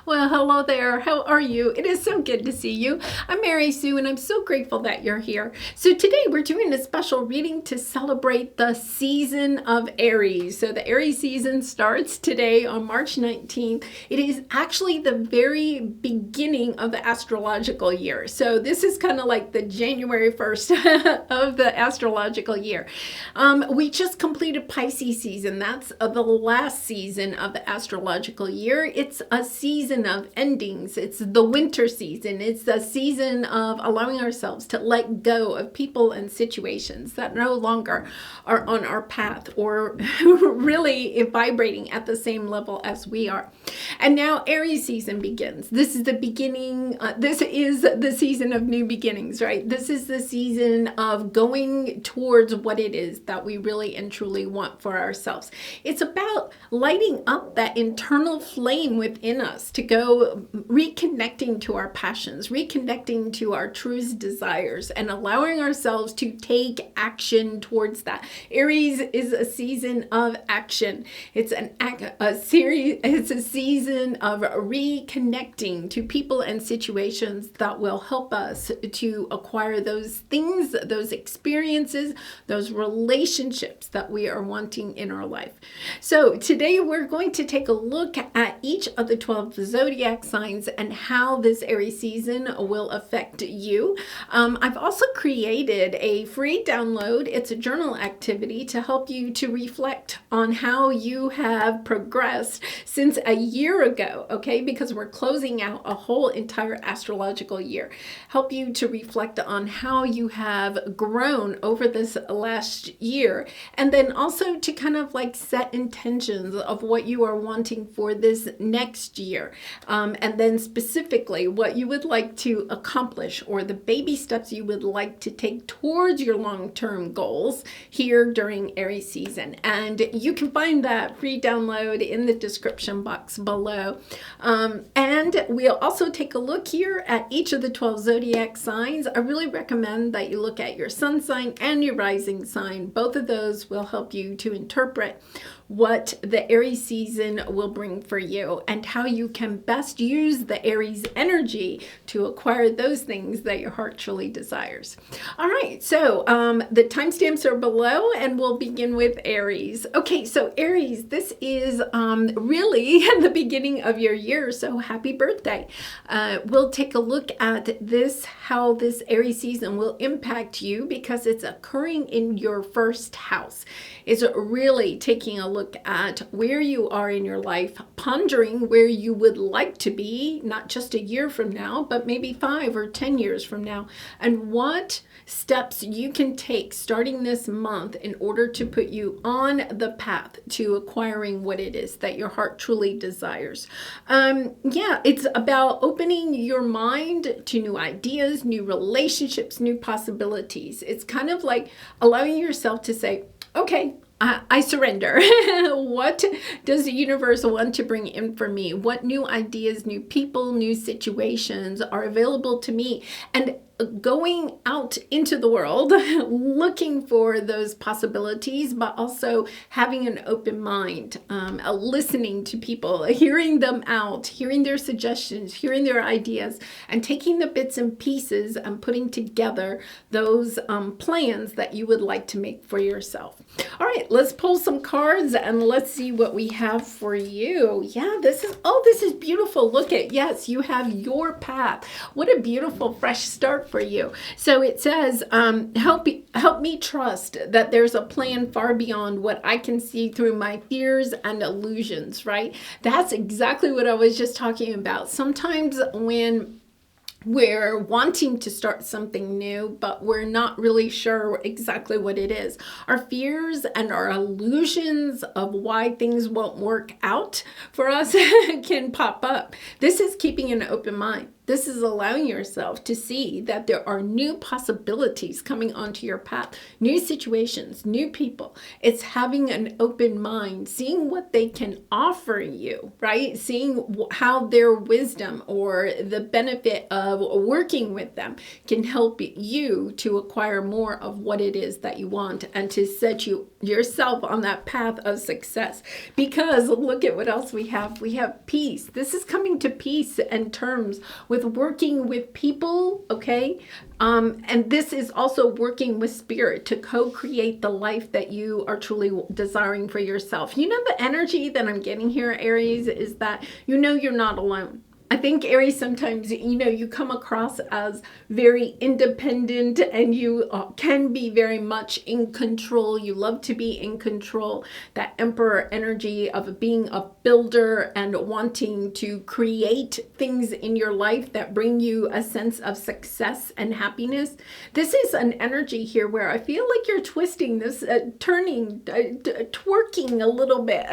Well, hello there. How are you? It is so good to see you. I'm Mary Sue, and I'm so grateful that you're here. So today we're doing a special reading to celebrate the season of Aries. So the Aries season starts today on March 19th. It is actually the very beginning of the astrological year. So this is kind of like the January 1st of the astrological year. We just completed Pisces season. That's the last season of the astrological year. It's a season of endings. It's the winter season. It's the season of allowing ourselves to let go of people and situations that no longer are on our path or really vibrating at the same level as we are. And now Aries season begins. This is the beginning. This is the season of new beginnings, right? This is the season of going towards what it is that we really and truly want for ourselves. It's about lighting up that internal flame within us to go reconnecting to our passions, reconnecting to our truest desires, and allowing ourselves to take action towards that. Aries is a season of action. It's a season of reconnecting to people and situations that will help us to acquire those things, those experiences, those relationships that we are wanting in our life. So today we're going to take a look at each of the 12 zodiac signs and how this Aries season will affect you. I've also created a free download. It's a journal activity to help you to reflect on how you have progressed since a year ago, okay? Because we're closing out a whole entire astrological year. Help you to reflect on how you have grown over this last year, and then also to kind of like set intentions of what you are wanting for this next year. And then specifically what you would like to accomplish or the baby steps you would like to take towards your long-term goals here during Aries season. And you can find that free download in the description box below. And we'll also take a look here at each of the 12 zodiac signs. I really recommend that you look at your sun sign and your rising sign. Both of those will help you to interpret what the Aries season will bring for you and how you can best use the Aries energy to acquire those things that your heart truly desires. All right, so the timestamps are below and we'll begin with Aries. Okay, so Aries, this is really the beginning of your year, so happy birthday. We'll take a look at this, how this Aries season will impact you because it's occurring in your first house. It's really taking a look at where you are in your life, pondering where you would like to be, not just a year from now, but maybe 5 or 10 years from now, and what steps you can take starting this month in order to put you on the path to acquiring what it is that your heart truly desires. It's about opening your mind to new ideas, new relationships, new possibilities. It's kind of like allowing yourself to say, okay, I surrender. What does the universe want to bring in for me? What new ideas, new people, new situations are available to me? And going out into the world, looking for those possibilities, but also having an open mind, listening to people, hearing them out, hearing their suggestions, hearing their ideas, and taking the bits and pieces and putting together those plans that you would like to make for yourself. All right, let's pull some cards and let's see what we have for you. Yeah, this is beautiful. Look at, yes, you have your path. What a beautiful fresh start for you. So it says, help me trust that there's a plan far beyond what I can see through my fears and illusions, right? That's exactly what I was just talking about. Sometimes when we're wanting to start something new, but we're not really sure exactly what it is. Our fears and our illusions of why things won't work out for us can pop up. This is keeping an open mind. This is allowing yourself to see that there are new possibilities coming onto your path, new situations, new people. It's having an open mind, seeing what they can offer you, right? Seeing how their wisdom or the benefit of working with them can help you to acquire more of what it is that you want and to set yourself on that path of success. Because look at what else we have. We have peace. This is coming to peace and terms with working with people, okay? And this is also working with spirit to co-create the life that you are truly desiring for yourself. You know, the energy that I'm getting here, Aries, is that you know you're not alone. I think Aries, sometimes, you know, you come across as very independent and you can be very much in control. You love to be in control. That Emperor energy of being a builder and wanting to create things in your life that bring you a sense of success and happiness. This is an energy here where I feel like you're twisting this, turning, twerking a little bit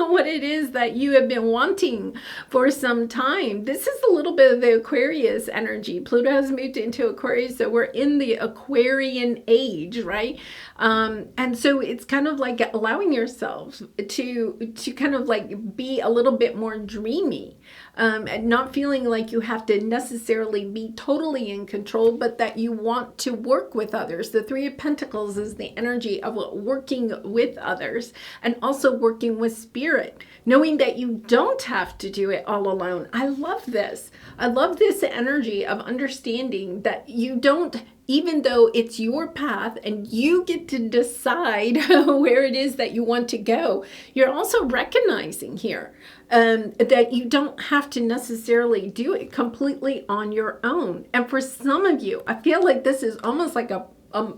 what it is that you have been wanting for some time. This is a little bit of the Aquarius energy. Pluto has moved into Aquarius, so we're in the Aquarian age, right? And so it's kind of like allowing yourself to kind of like be a little bit more dreamy, and not feeling like you have to necessarily be totally in control, but that you want to work with others. The Three of Pentacles is the energy of working with others and also working with spirit, knowing that you don't have to do it all alone. I love this. I love this energy of understanding that you don't, even though it's your path and you get to decide where it is that you want to go, you're also recognizing here that you don't have to necessarily do it completely on your own. And for some of you, I feel like this is almost like a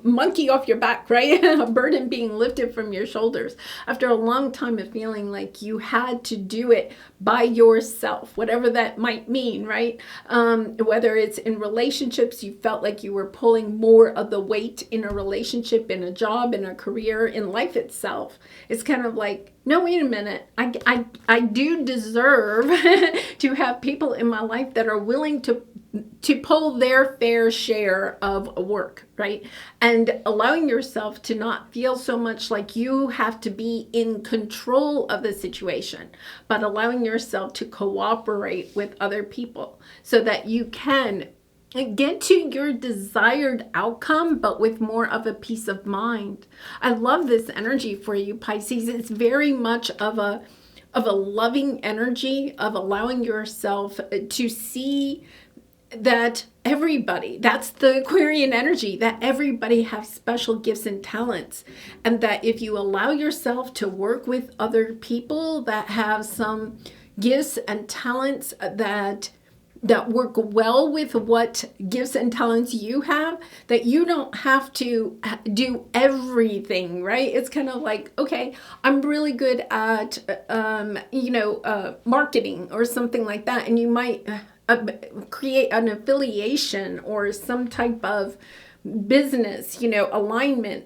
monkey off your back, right? A burden being lifted from your shoulders after a long time of feeling like you had to do it by yourself, whatever that might mean, right? Whether it's in relationships, you felt like you were pulling more of the weight in a relationship, in a job, in a career, in life itself. It's kind of like, no, wait a minute. I do deserve to have people in my life that are willing to pull their fair share of work, right? And allowing yourself to not feel so much like you have to be in control of the situation, but allowing yourself to cooperate with other people so that you can get to your desired outcome, but with more of a peace of mind. I love this energy for you, Pisces. It's very much of a loving energy of allowing yourself to see that everybody, that's the Aquarian energy, that everybody has special gifts and talents. And that if you allow yourself to work with other people that have some gifts and talents that work well with what gifts and talents you have, that you don't have to do everything, right? It's kind of like, okay, I'm really good at, marketing or something like that. And you might create an affiliation or some type of business, alignment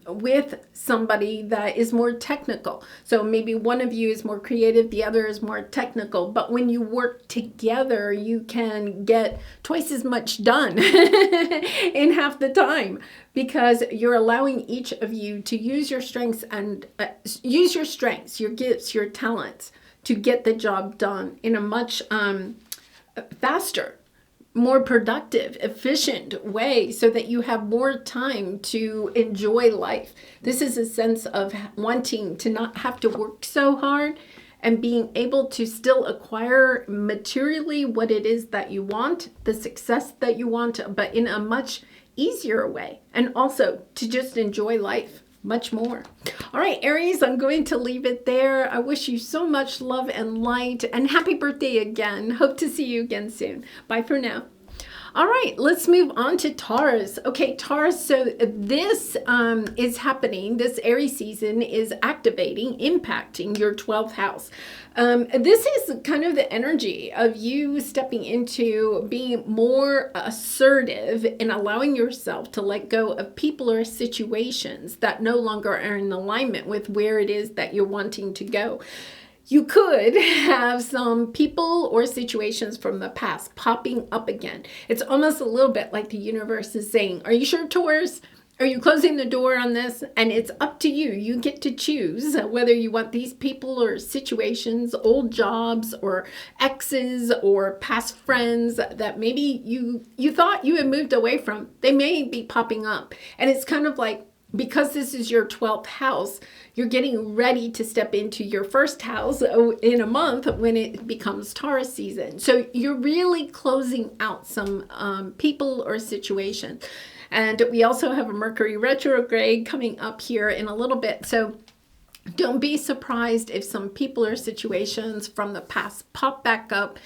with somebody that is more technical. So maybe one of you is more creative, the other is more technical. But when you work together, you can get twice as much done in half the time, because you're allowing each of you to use your strengths and use your strengths, your gifts, your talents to get the job done in a much faster, more productive, efficient way, so that you have more time to enjoy life. This is a sense of wanting to not have to work so hard and being able to still acquire materially what it is that you want, the success that you want, but in a much easier way, and also to just enjoy life much more. All right, Aries, I'm going to leave it there. I wish you so much love and light, and happy birthday again. Hope to see you again soon. Bye for now. All right, let's move on to Taurus. Okay, Taurus, so this is happening. This Aries season is activating, impacting your 12th house. This is kind of the energy of you stepping into being more assertive and allowing yourself to let go of people or situations that no longer are in alignment with where it is that you're wanting to go. you could have some people or situations from the past popping up again. It's almost a little bit like the universe is saying, are you sure, Taurus? Are you closing the door on this? And it's up to you. You get to choose whether you want these people or situations, old jobs or exes or past friends that maybe you thought you had moved away from. They may be popping up. And it's kind of like, because this is your 12th house, you're getting ready to step into your first house in a month when it becomes Taurus season. So you're really closing out some people or situations. And we also have a Mercury retrograde coming up here in a little bit. So don't be surprised if some people or situations from the past pop back up.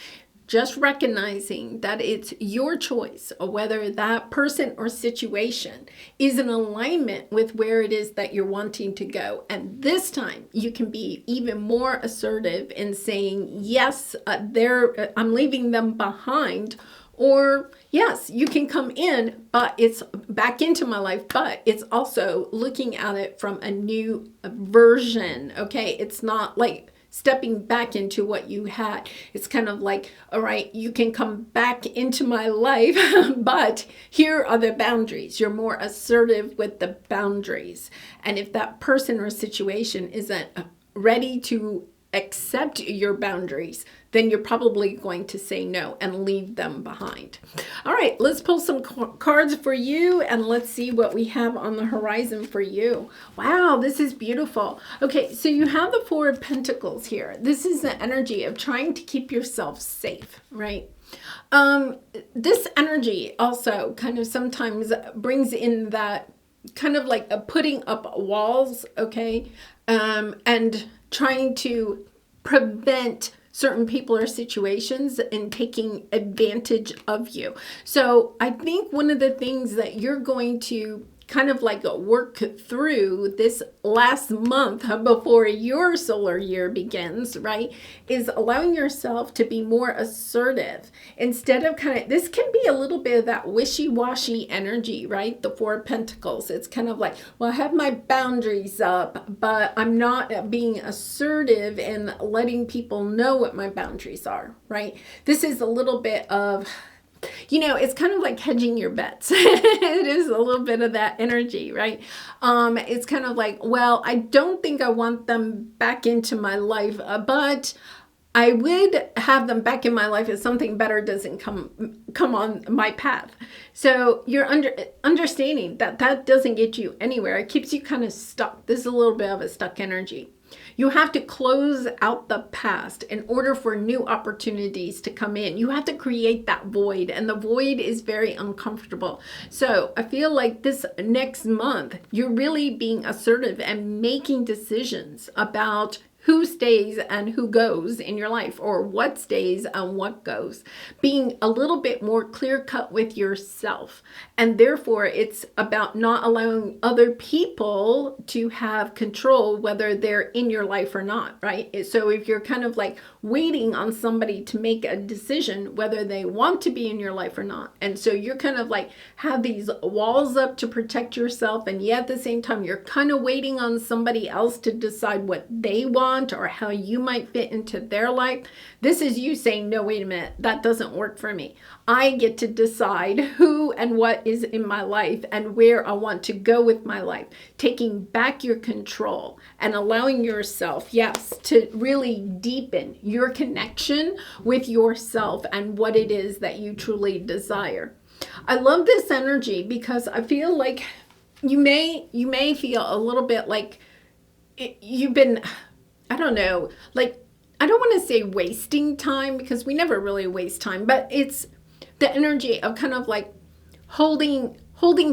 Just recognizing that it's your choice of whether that person or situation is in alignment with where it is that you're wanting to go. And this time you can be even more assertive in saying, yes, I'm leaving them behind. Or yes, you can come in, but it's back into my life, but it's also looking at it from a new version. Okay. It's not like stepping back into what you had. It's kind of like, all right, you can come back into my life, but here are the boundaries. You're more assertive with the boundaries. And if that person or situation isn't ready to accept your boundaries, then you're probably going to say no and leave them behind. All right, let's pull some cards for you and let's see what we have on the horizon for you. Wow, this is beautiful. Okay, so you have the Four of Pentacles here. This is the energy of trying to keep yourself safe, right? This energy also kind of sometimes brings in that kind of like a putting up walls, okay? And trying to prevent certain people or situations and taking advantage of you. So I think one of the things that you're going to kind of like work through this last month before your solar year begins, right, is allowing yourself to be more assertive instead of this can be a little bit of that wishy-washy energy, right? The Four of Pentacles. It's kind of like, well, I have my boundaries up, but I'm not being assertive and letting people know what my boundaries are, right? This is a little bit of, it's kind of like hedging your bets. It is a little bit of that energy, right? It's kind of like, well, I don't think I want them back into my life, but I would have them back in my life if something better doesn't come on my path. So you're understanding that doesn't get you anywhere. It keeps you kind of stuck. This is a little bit of a stuck energy. You have to close out the past in order for new opportunities to come in. You have to create that void, and the void is very uncomfortable. So I feel like this next month, you're really being assertive and making decisions about who stays and who goes in your life, or what stays and what goes. Being a little bit more clear-cut with yourself. And therefore, it's about not allowing other people to have control whether they're in your life or not, right? So if you're kind of like waiting on somebody to make a decision whether they want to be in your life or not. And so you're kind of like have these walls up to protect yourself, and yet at the same time, you're kind of waiting on somebody else to decide what they want or how you might fit into their life. This is you saying, no, wait a minute, that doesn't work for me. I get to decide who and what is in my life and where I want to go with my life. Taking back your control and allowing yourself, yes, to really deepen your connection with yourself and what it is that you truly desire. I love this energy because I feel like you may feel a little bit like you've been, I don't know, like, I don't want to say wasting time because we never really waste time, but it's the energy of kind of like holding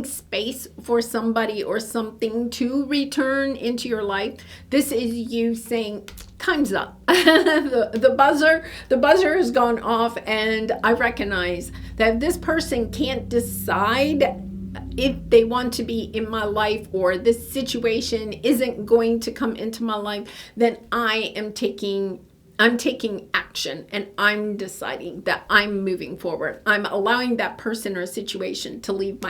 space for somebody or something to return into your life. This is you saying, time's up. the buzzer has gone off, and I recognize that if this person can't decide if they want to be in my life, or this situation isn't going to come into my life, then I am taking I'm taking action and I'm deciding that I'm moving forward. I'm allowing that person or situation to leave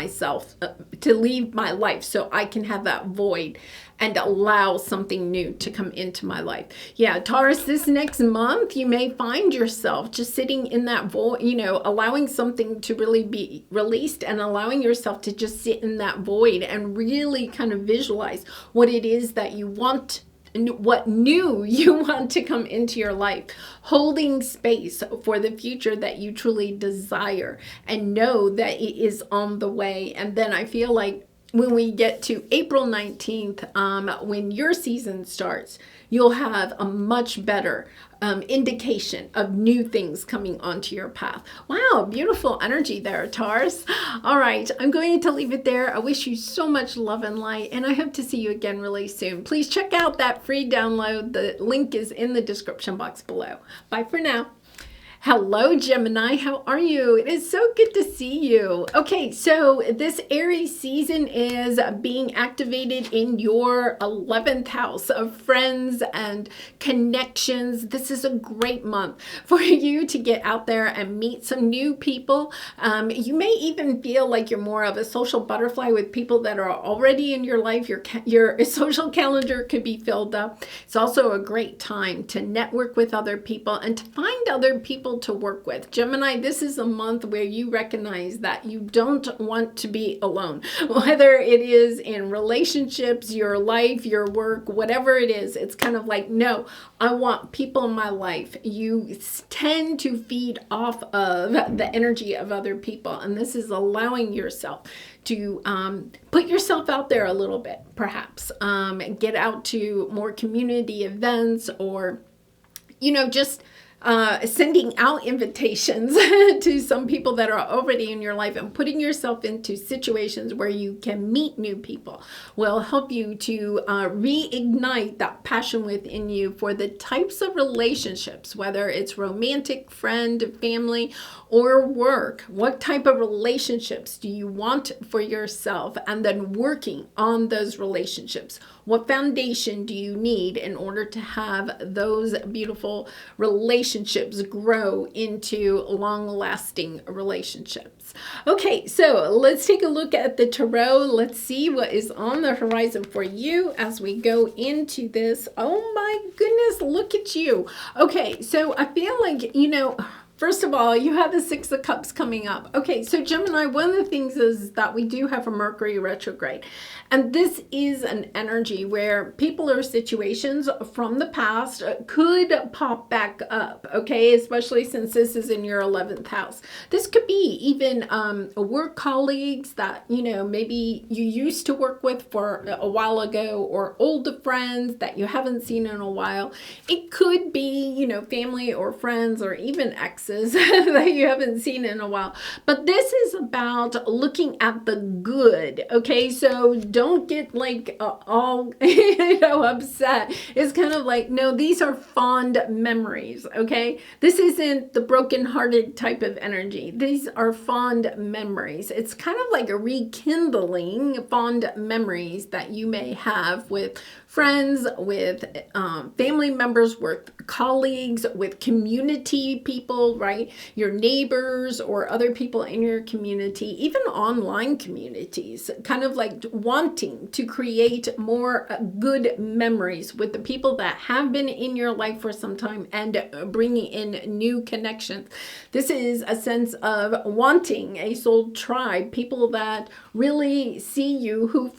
my life so I can have that void and allow something new to come into my life. Yeah, Taurus, this next month, you may find yourself just sitting in that void, allowing something to really be released and allowing yourself to just sit in that void and really kind of visualize what it is that you want, what new you want to come into your life, holding space for the future that you truly desire and know that it is on the way. And then I feel like when we get to April 19th, when your season starts, you'll have a much better indication of new things coming onto your path. Wow, beautiful energy there, Taurus. All right, I'm going to leave it there. I wish you so much love and light, and I hope to see you again really soon. Please check out that free download. The link is in the description box below. Bye for now. Hello, Gemini. How are you? It is so good to see you. Okay, so this Aries season is being activated in your 11th house of friends and connections. This is a great month for you to get out there and meet some new people. You may even feel like you're more of a social butterfly with people that are already in your life. Your social calendar could be filled up. It's also a great time to network with other people and to find other people to work with. Gemini, this is a month where you recognize that you don't want to be alone, whether it is in relationships, your life, your work, whatever it is. It's kind of like, no, I want people in my life. You tend to feed off of the energy of other people, and this is allowing yourself to put yourself out there a little bit, perhaps get out to more community events, or just sending out invitations to some people that are already in your life and putting yourself into situations where you can meet new people will help you to reignite that passion within you for the types of relationships, whether it's romantic, friend, family, or work. What type of relationships do you want for yourself? And then working on those relationships. What foundation do you need in order to have those beautiful relationships grow into long-lasting relationships? Okay, so let's take a look at the tarot. Let's see what is on the horizon for you as we go into this. Oh my goodness, look at you. Okay, so I feel like, first of all, you have the Six of Cups coming up. Okay, so Gemini, one of the things is that we do have a Mercury retrograde. And this is an energy where people or situations from the past could pop back up, okay? Especially since this is in your 11th house. This could be even work colleagues that, maybe you used to work with for a while ago, or old friends that you haven't seen in a while. It could be, family or friends, or even exes that you haven't seen in a while. But this is about looking at the good, okay? So don't get like all upset. It's kind of like, no, these are fond memories, okay? This isn't the broken-hearted type of energy. These are fond memories. It's kind of like a rekindling fond memories that you may have with friends, with family members, with colleagues, with community people, right? Your neighbors or other people in your community, even online communities, kind of like wanting to create more good memories with the people that have been in your life for some time and bringing in new connections. This is a sense of wanting a soul tribe, people that really see you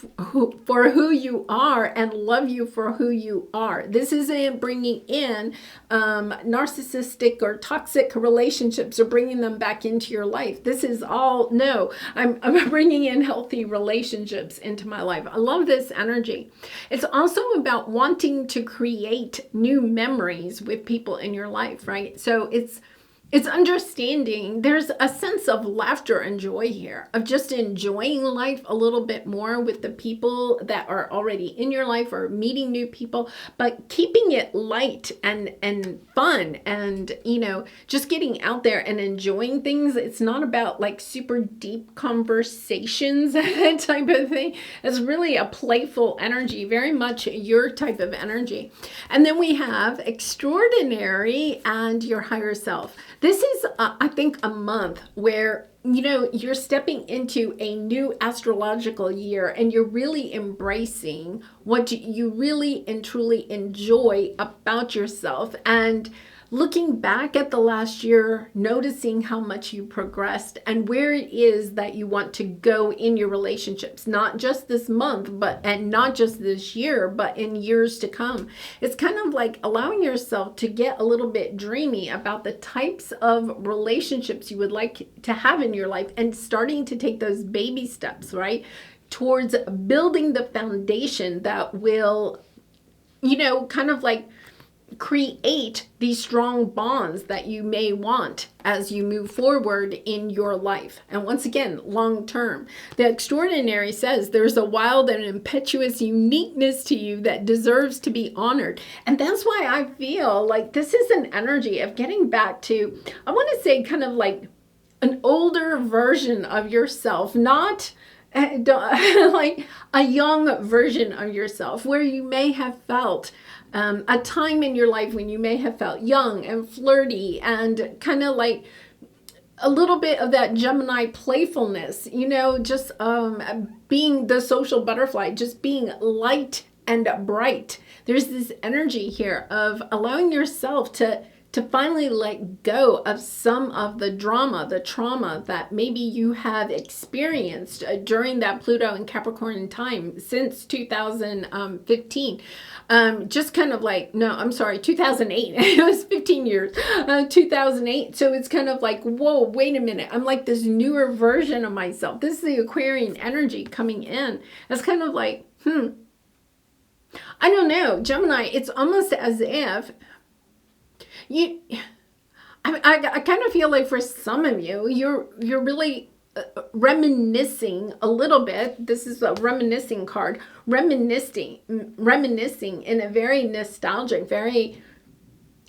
for who you are and love you for who you are. This isn't bringing in narcissistic or toxic relationships or bringing them back into your life. This is all, no, I'm bringing in healthy relationships into my life. I love this energy. It's also about wanting to create new memories with people in your life, right? So it's It's understanding. There's a sense of laughter and joy here, of just enjoying life a little bit more with the people that are already in your life or meeting new people, but keeping it light and fun and, you know, just getting out there and enjoying things. It's not about like super deep conversations type of thing. It's really a playful energy, very much your type of energy. And then we have extraordinary and your higher self. This is, I think, a month where, you know, you're stepping into a new astrological year and you're really embracing what you really and truly enjoy about yourself, and looking back at the last year, noticing how much you progressed and where it is that you want to go in your relationships, not just this month, and not just this year, but in years to come. It's kind of like allowing yourself to get a little bit dreamy about the types of relationships you would like to have in your life, and starting to take those baby steps, right, towards building the foundation that will, you know, kind of like create these strong bonds that you may want as you move forward in your life. And once again, long term. The extraordinary says there's a wild and impetuous uniqueness to you that deserves to be honored. And that's why I feel like this is an energy of getting back to, I want to say, kind of like an older version of yourself, not like a young version of yourself, where you may have felt a time in your life when you may have felt young and flirty and kind of like a little bit of that Gemini playfulness, you know, just being the social butterfly, just being light and bright. There's this energy here of allowing yourself to finally let go of some of the drama, the trauma that maybe you have experienced during that Pluto and Capricorn time since 2015. Just kind of like, no, I'm sorry, 2008. It was 15 years, 2008. So it's kind of like, whoa, wait a minute. I'm like this newer version of myself. This is the Aquarian energy coming in. It's kind of like, I don't know, Gemini, it's almost as if I kind of feel like for some of you, you're really reminiscing a little bit. This is a reminiscing card. Reminiscing in a very nostalgic, very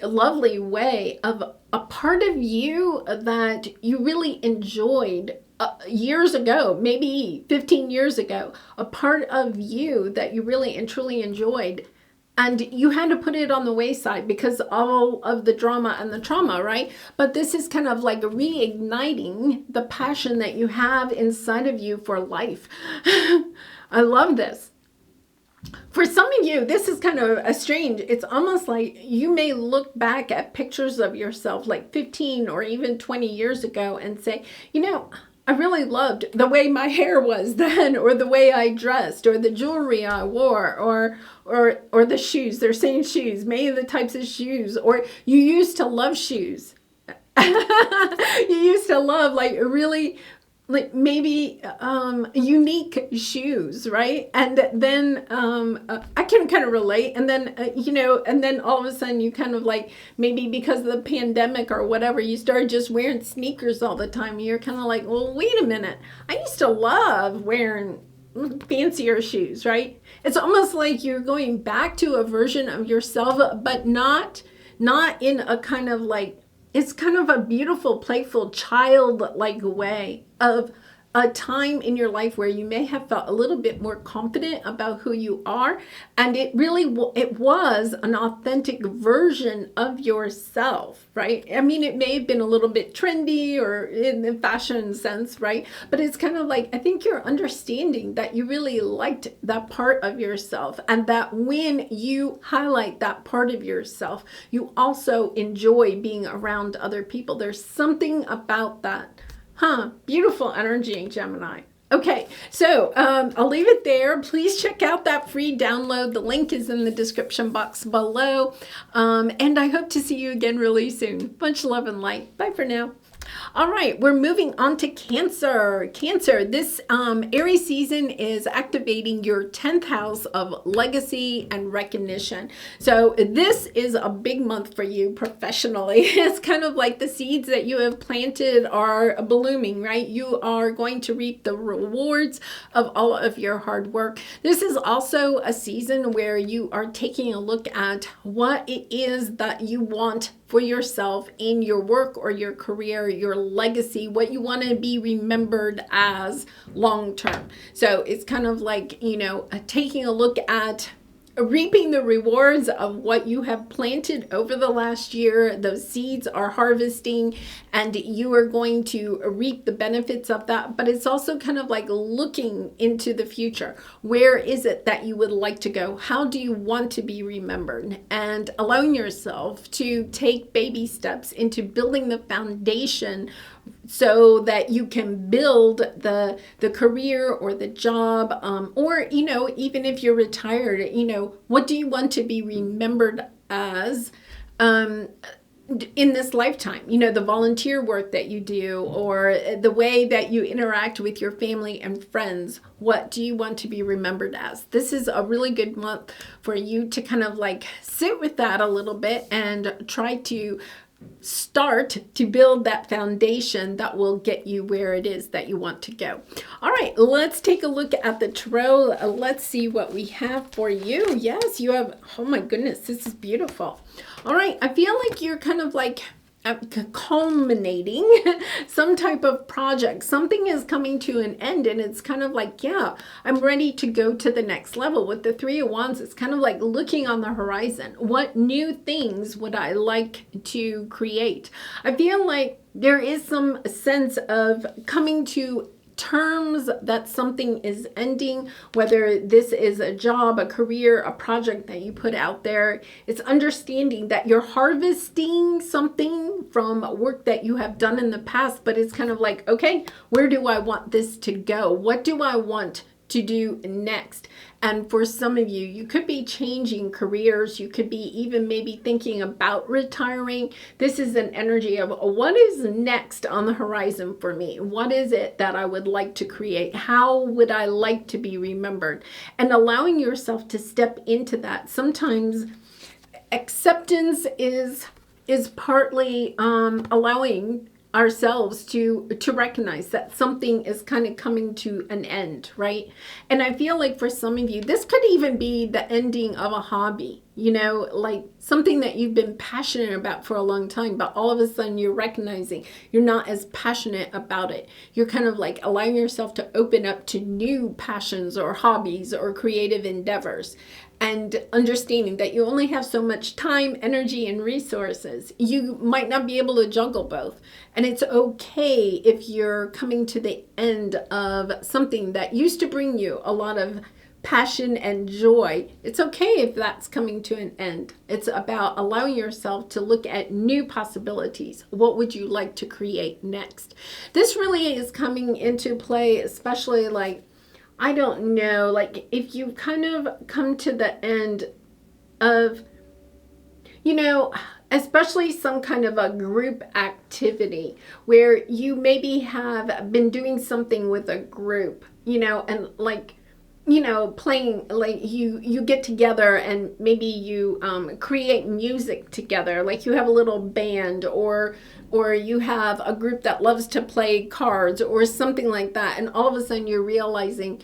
lovely way of a part of you that you really enjoyed years ago, maybe 15 years ago, a part of you that you really and truly enjoyed. And you had to put it on the wayside because all of the drama and the trauma, right? But this is kind of like reigniting the passion that you have inside of you for life. I love this. For some of you, this is kind of a strange, it's almost like you may look back at pictures of yourself like 15 or even 20 years ago and say, you know, I really loved the way my hair was then, or the way I dressed, or the jewelry I wore, or the shoes. They're saying shoes, maybe the types of shoes, or you used to love shoes. You used to love like really, like maybe unique shoes, right? And then I can kind of relate. And then, you know, and then all of a sudden you kind of like, maybe because of the pandemic or whatever, you started just wearing sneakers all the time. You're kind of like, well, wait a minute. I used to love wearing fancier shoes, right? It's almost like you're going back to a version of yourself, but not in a kind of like, it's kind of a beautiful, playful, childlike way of a time in your life where you may have felt a little bit more confident about who you are. And it really, it was an authentic version of yourself, right? I mean, it may have been a little bit trendy or in the fashion sense, right? But it's kind of like, I think you're understanding that you really liked that part of yourself, and that when you highlight that part of yourself, you also enjoy being around other people. There's something about that. Beautiful energy, Gemini. Okay, so I'll leave it there. Please check out that free download. The link is in the description box below. And I hope to see you again really soon. Much love and light. Bye for now. All right, we're moving on to Cancer. Cancer, this Aries season is activating your 10th house of legacy and recognition. So this is a big month for you professionally. It's kind of like the seeds that you have planted are blooming, right? You are going to reap the rewards of all of your hard work. This is also a season where you are taking a look at what it is that you want for yourself in your work or your career, your legacy, what you want to be remembered as long term. So it's kind of like, taking a look at reaping the rewards of what you have planted over the last year. Those seeds are harvesting and you are going to reap the benefits of that. But it's also kind of like looking into the future. Where is it that you would like to go? How do you want to be remembered? And allowing yourself to take baby steps into building the foundation so that you can build the career or the job, or, even if you're retired, what do you want to be remembered as in this lifetime? The volunteer work that you do or the way that you interact with your family and friends. What do you want to be remembered as? This is a really good month for you to kind of like sit with that a little bit and try to start to build that foundation that will get you where it is that you want to go. All right, let's take a look at the tarot. Let's see what we have for you. Yes, you have, oh my goodness, this is beautiful. All right, I feel like you're kind of like culminating some type of project. Something is coming to an end and it's kind of like, yeah, I'm ready to go to the next level. With the Three of Wands, it's kind of like looking on the horizon. What new things would I like to create? I feel like there is some sense of coming to terms that something is ending, whether this is a job, a career, a project that you put out there. It's understanding that you're harvesting something from work that you have done in the past, but it's kind of like, okay, where do I want this to go? What do I want to do next? And for some of you, you could be changing careers. You could be even maybe thinking about retiring. This is an energy of what is next on the horizon for me? What is it that I would like to create? How would I like to be remembered? And allowing yourself to step into that. Sometimes acceptance is partly allowing ourselves to recognize that something is kind of coming to an end, right? And I feel like for some of you, this could even be the ending of a hobby, like something that you've been passionate about for a long time, but all of a sudden you're recognizing you're not as passionate about it. You're kind of like allowing yourself to open up to new passions or hobbies or creative endeavors. And understanding that you only have so much time, energy, and resources. You might not be able to juggle both. And it's okay if you're coming to the end of something that used to bring you a lot of passion and joy. It's okay if that's coming to an end. It's about allowing yourself to look at new possibilities. What would you like to create next? This really is coming into play, especially like, I don't know, like if you kind of come to the end of, especially some kind of a group activity where you maybe have been doing something with a group, and like, playing, like you get together and maybe you create music together, like you have a little band or you have a group that loves to play cards or something like that. And all of a sudden you're realizing,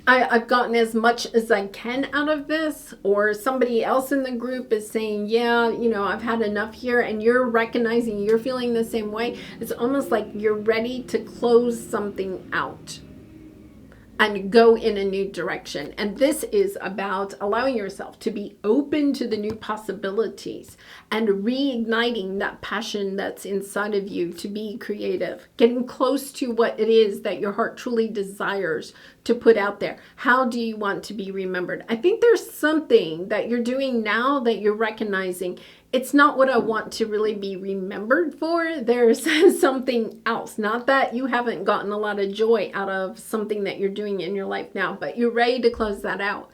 I've gotten as much as I can out of this, or somebody else in the group is saying, yeah, I've had enough here, and you're recognizing you're feeling the same way. It's almost like you're ready to close something out and go in a new direction. And this is about allowing yourself to be open to the new possibilities and reigniting that passion that's inside of you to be creative, getting close to what it is that your heart truly desires to put out there. How do you want to be remembered? I think there's something that you're doing now that you're recognizing it's not what I want to really be remembered for. There's something else. Not that you haven't gotten a lot of joy out of something that you're doing in your life now, but you're ready to close that out.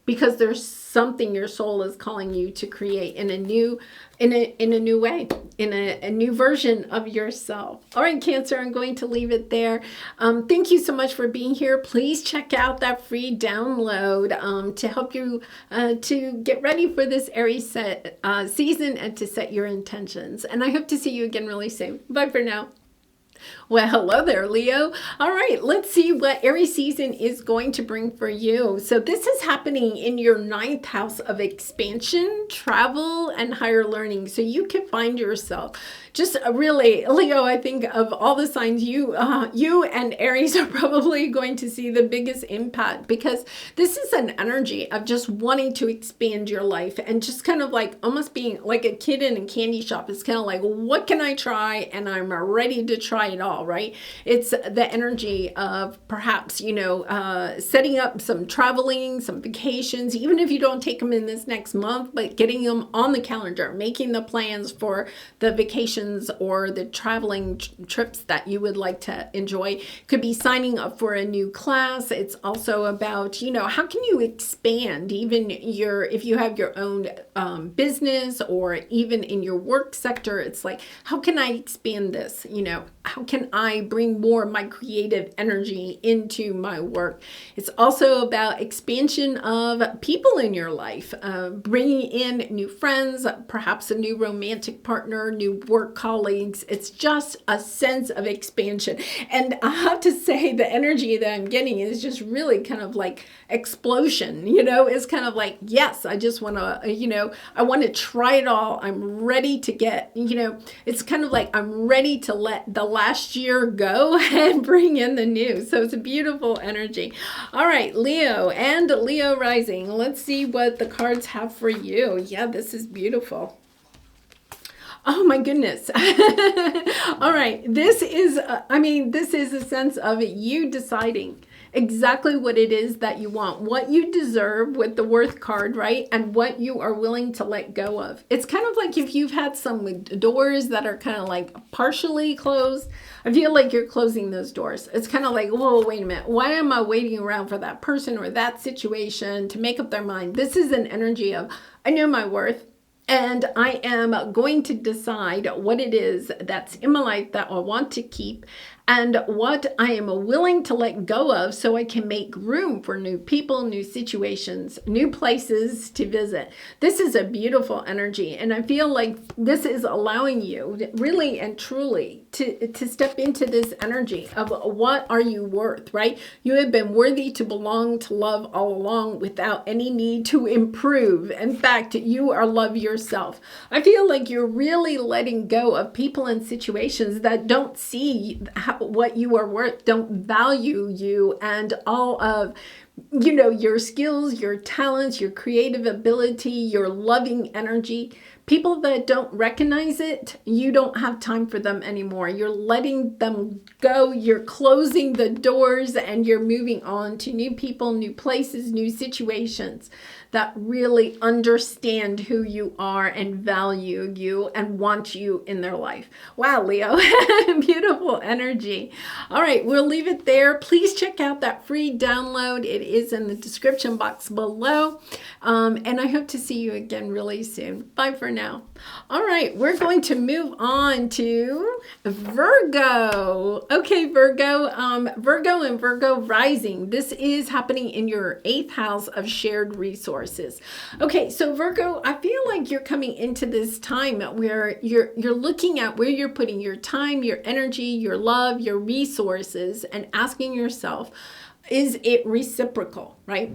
because there's something your soul is calling you to create in a new way, in a new version of yourself. All right, Cancer, I'm going to leave it there. Thank you so much for being here. Please check out that free download to help you to get ready for this Aries season and to set your intentions. And I hope to see you again really soon. Bye for now. Well, hello there, Leo. All right, let's see what Aries season is going to bring for you. So this is happening in your 9th house of expansion, travel, and higher learning. So you can find yourself just really, Leo, I think of all the signs, you and Aries are probably going to see the biggest impact, because this is an energy of just wanting to expand your life and just kind of like almost being like a kid in a candy shop. It's kind of like, what can I try? And I'm ready to try it all, right? It's the energy of perhaps, setting up some traveling, some vacations, even if you don't take them in this next month, but getting them on the calendar, making the plans for the vacations or the traveling trips that you would like to enjoy. Could be signing up for a new class. It's also about, how can you expand even if you have your own business, or even in your work sector. It's like, how can I expand this? How can I bring more of my creative energy into my work? It's also about expansion of people in your life, bringing in new friends, perhaps a new romantic partner, new work colleagues. It's just a sense of expansion. And I have to say, the energy that I'm getting is just really kind of like explosion, it's kind of like, yes, I just want to, I want to try it all. I'm ready to get, it's kind of like I'm ready to let the last year go and bring in the new. So it's a beautiful energy. All right, Leo and Leo rising. Let's see what the cards have for you. Yeah, this is beautiful. Oh my goodness. All right. This is a sense of you deciding exactly what it is that you want, what you deserve with the worth card, right? And what you are willing to let go of. It's kind of like if you've had some doors that are kind of like partially closed, I feel like you're closing those doors. It's kind of like, whoa, wait a minute. Why am I waiting around for that person or that situation to make up their mind? This is an energy of, I know my worth. And I am going to decide what it is that's in my life that I want to keep, and what I am willing to let go of, so I can make room for new people, new situations, new places to visit. This is a beautiful energy. And I feel like this is allowing you really and truly to step into this energy of what are you worth, right? You have been worthy to belong, to love all along, without any need to improve. In fact, you are love yourself. I feel like you're really letting go of people and situations that don't see what you are worth, don't value you and all of your skills, your talents, your creative ability, your loving energy. People that don't recognize it, you don't have time for them anymore. You're letting them go. You're closing the doors and you're moving on to new people, new places, new situations that really understand who you are and value you and want you in their life. Wow, Leo, beautiful energy. All right, we'll leave it there. Please check out that free download. It is in the description box below. And I hope to see you again really soon. Bye for now. All right, we're going to move on to Virgo. Okay, Virgo, Virgo and Virgo rising. This is happening in your 8th house of shared resources. Okay, so Virgo, I feel like you're coming into this time where you're looking at where you're putting your time, your energy, your love, your resources, and asking yourself, is it reciprocal, right?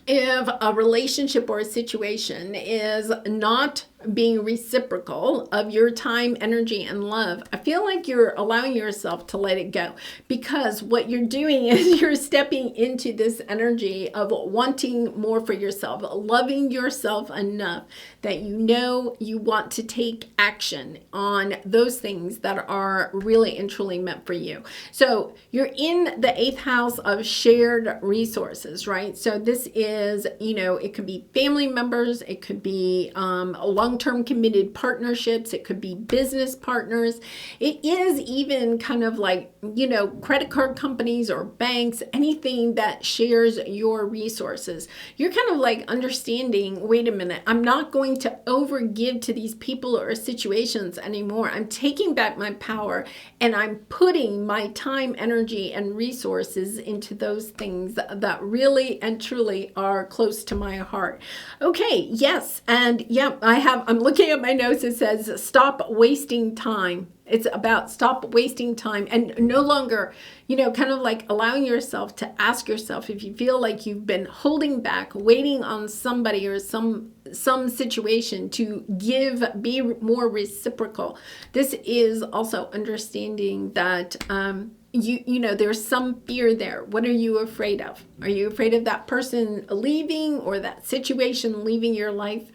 If a relationship or a situation is not being reciprocal of your time, energy, and love, I feel like you're allowing yourself to let it go, because what you're doing is you're stepping into this energy of wanting more for yourself, loving yourself enough that you want to take action on those things that are really and truly meant for you. So you're in the 8th house of shared resources, right? So this is, it could be family members, it could be long long-term committed partnerships. It could be business partners. It is even kind of like, you know, credit card companies or banks, anything that shares your resources. You're kind of like understanding, wait a minute, I'm not going to overgive to these people or situations anymore. I'm taking back my power and I'm putting my time, energy, and resources into those things that really and truly are close to my heart. Okay, yes, and yeah, I'm looking at my notes. It says stop wasting time. It's about stop wasting time and no longer, you know, kind of like allowing yourself to ask yourself if you feel like you've been holding back, waiting on somebody or some situation to give, be more reciprocal. This is also understanding that you know, there's some fear there. What are you afraid of? Are you afraid of that person leaving or that situation leaving your life?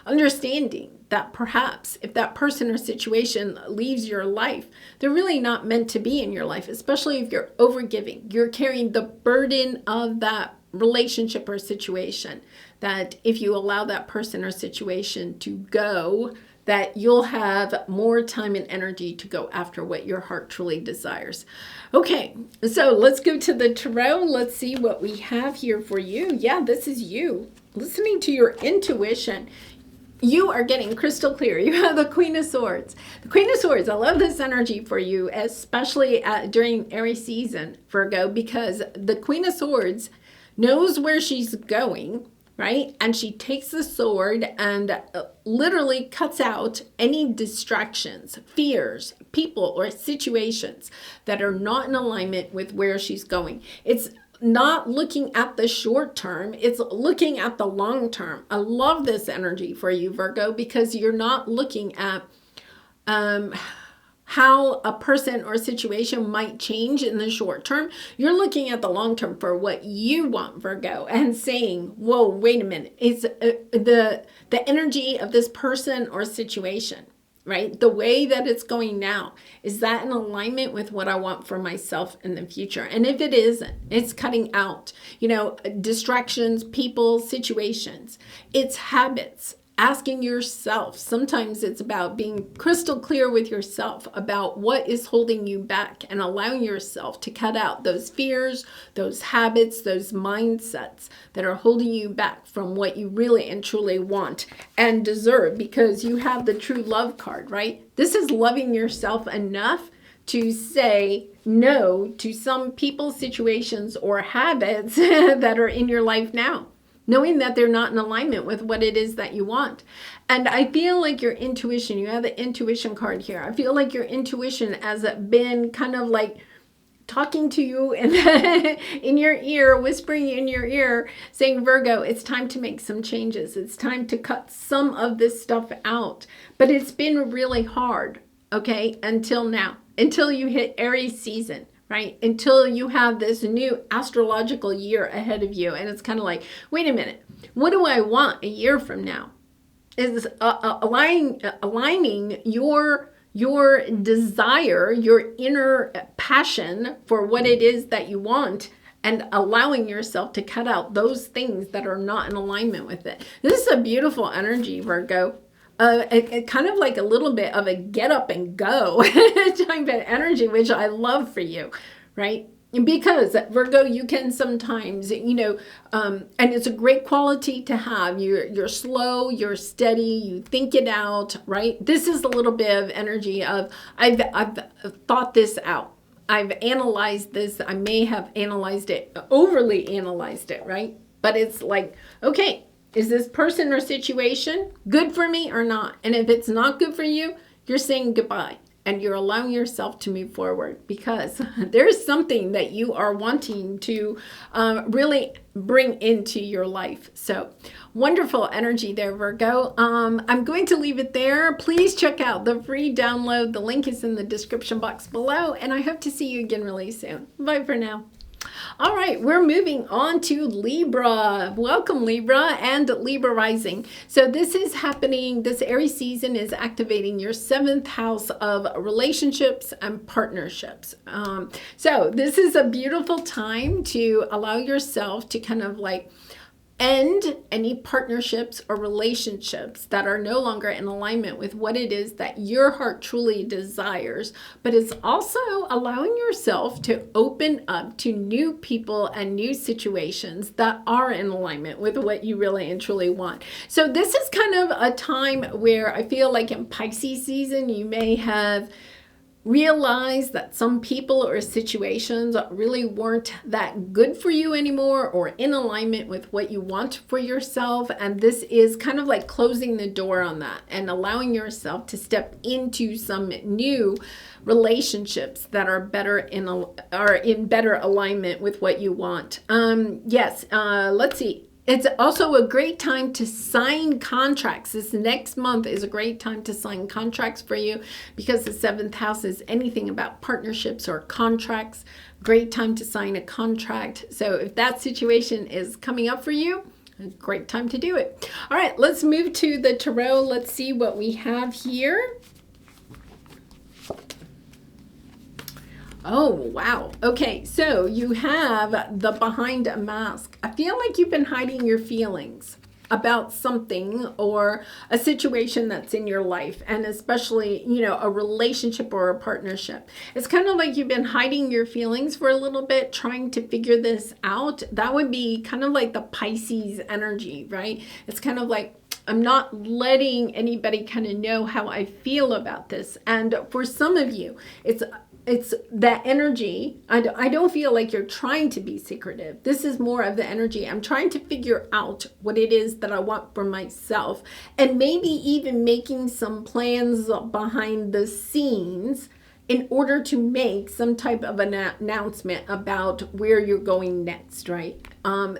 Understanding that perhaps if that person or situation leaves your life, they're really not meant to be in your life, especially if you're overgiving. You're carrying the burden of that relationship or situation, that if you allow that person or situation to go, that you'll have more time and energy to go after what your heart truly desires. Okay, so let's go to the tarot. Let's see what we have here for you. Yeah, this is you listening to your intuition. You are getting crystal clear. You have the Queen of Swords. The Queen of Swords, I love this energy for you, especially during Aries season, Virgo, because the Queen of Swords knows where she's going, right? And she takes the sword and literally cuts out any distractions, fears, people, or situations that are not in alignment with where she's going. It's not looking at the short term, it's looking at the long term. I love this energy for you, Virgo, because you're not looking at how a person or situation might change in the short term. You're looking at the long term for what you want, Virgo, and saying, whoa, wait a minute. It's the energy of this person or situation, right? The way that it's going now, is that in alignment with what I want for myself in the future? And if it isn't, it's cutting out, you know, distractions, people, situations. It's habits. Asking yourself. Sometimes it's about being crystal clear with yourself about what is holding you back and allowing yourself to cut out those fears, those habits, those mindsets that are holding you back from what you really and truly want and deserve, because you have the true love card, right? This is loving yourself enough to say no to some people, situations, or habits that are in your life now, knowing that they're not in alignment with what it is that you want. And I feel like your intuition, you have the intuition card here. I feel like your intuition has been kind of like talking to you in your ear, whispering in your ear, saying, Virgo, it's time to make some changes. It's time to cut some of this stuff out. But it's been really hard, okay, until now, until you hit Aries season. Right? Until you have this new astrological year ahead of you. And it's kind of like, wait a minute, what do I want a year from now? Is aligning your desire, your inner passion for what it is that you want, and allowing yourself to cut out those things that are not in alignment with it. This is a beautiful energy, Virgo. It kind of like a little bit of a get up and go type of energy, which I love for you, right? Because Virgo, you can sometimes, you know, and it's a great quality to have. You're slow, you're steady, you think it out, right? This is a little bit of energy of I've thought this out. I've analyzed this. I may have analyzed it, overly analyzed it, right? But it's like, okay, is this person or situation good for me or not? And if it's not good for you, you're saying goodbye and you're allowing yourself to move forward, because there's something that you are wanting to really bring into your life. So wonderful energy there, Virgo. I'm going to leave it there. Please check out the free download. The link is in the description box below, and I hope to see you again really soon. Bye for now. All right, we're moving on to Libra. Welcome, Libra and Libra rising. So this is happening, this Aries season is activating your 7th house of relationships and partnerships. So this is a beautiful time to allow yourself to kind of like end any partnerships or relationships that are no longer in alignment with what it is that your heart truly desires, but it's also allowing yourself to open up to new people and new situations that are in alignment with what you really and truly want. So this is kind of a time where I feel like in Pisces season, you may have realize that some people or situations really weren't that good for you anymore or in alignment with what you want for yourself. And this is kind of like closing the door on that and allowing yourself to step into some new relationships that are in better alignment with what you want. Let's see. It's also a great time to sign contracts. This next month is a great time to sign contracts for you because the 7th house is anything about partnerships or contracts. Great time to sign a contract. So if that situation is coming up for you, a great time to do it. All right, let's move to the tarot. Let's see what we have here. Oh, wow. Okay, so you have the behind a mask. I feel like you've been hiding your feelings about something or a situation that's in your life, and especially, a relationship or a partnership. It's kind of like you've been hiding your feelings for a little bit, trying to figure this out. That would be kind of like the Pisces energy, right? It's kind of like, I'm not letting anybody kind of know how I feel about this. And for some of you, it's that energy. I don't feel like you're trying to be secretive. This is more of the energy. I'm trying to figure out what it is that I want for myself, and maybe even making some plans behind the scenes in order to make some type of an announcement about where you're going next, right?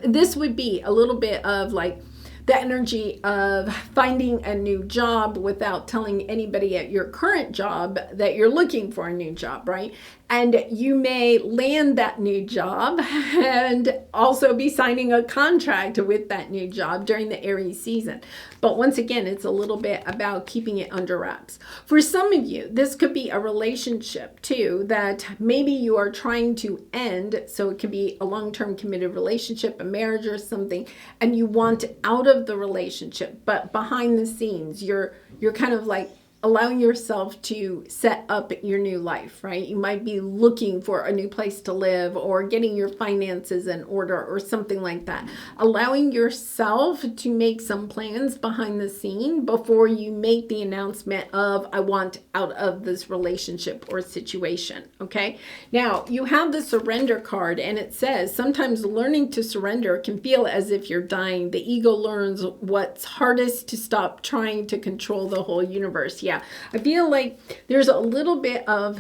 This would be a little bit of like the energy of finding a new job without telling anybody at your current job that you're looking for a new job, right? And you may land that new job and also be signing a contract with that new job during the Aries season. But once again, it's a little bit about keeping it under wraps. For some of you, this could be a relationship too that maybe you are trying to end. So it could be a long-term committed relationship, a marriage or something, and you want out of the relationship, but behind the scenes, you're kind of like allowing yourself to set up your new life, right? You might be looking for a new place to live or getting your finances in order or something like that. Allowing yourself to make some plans behind the scene before you make the announcement of, I want out of this relationship or situation, okay? Now, you have the surrender card, and it says, sometimes learning to surrender can feel as if you're dying. The ego learns what's hardest to stop trying to control the whole universe. Yeah, I feel like there's a little bit of,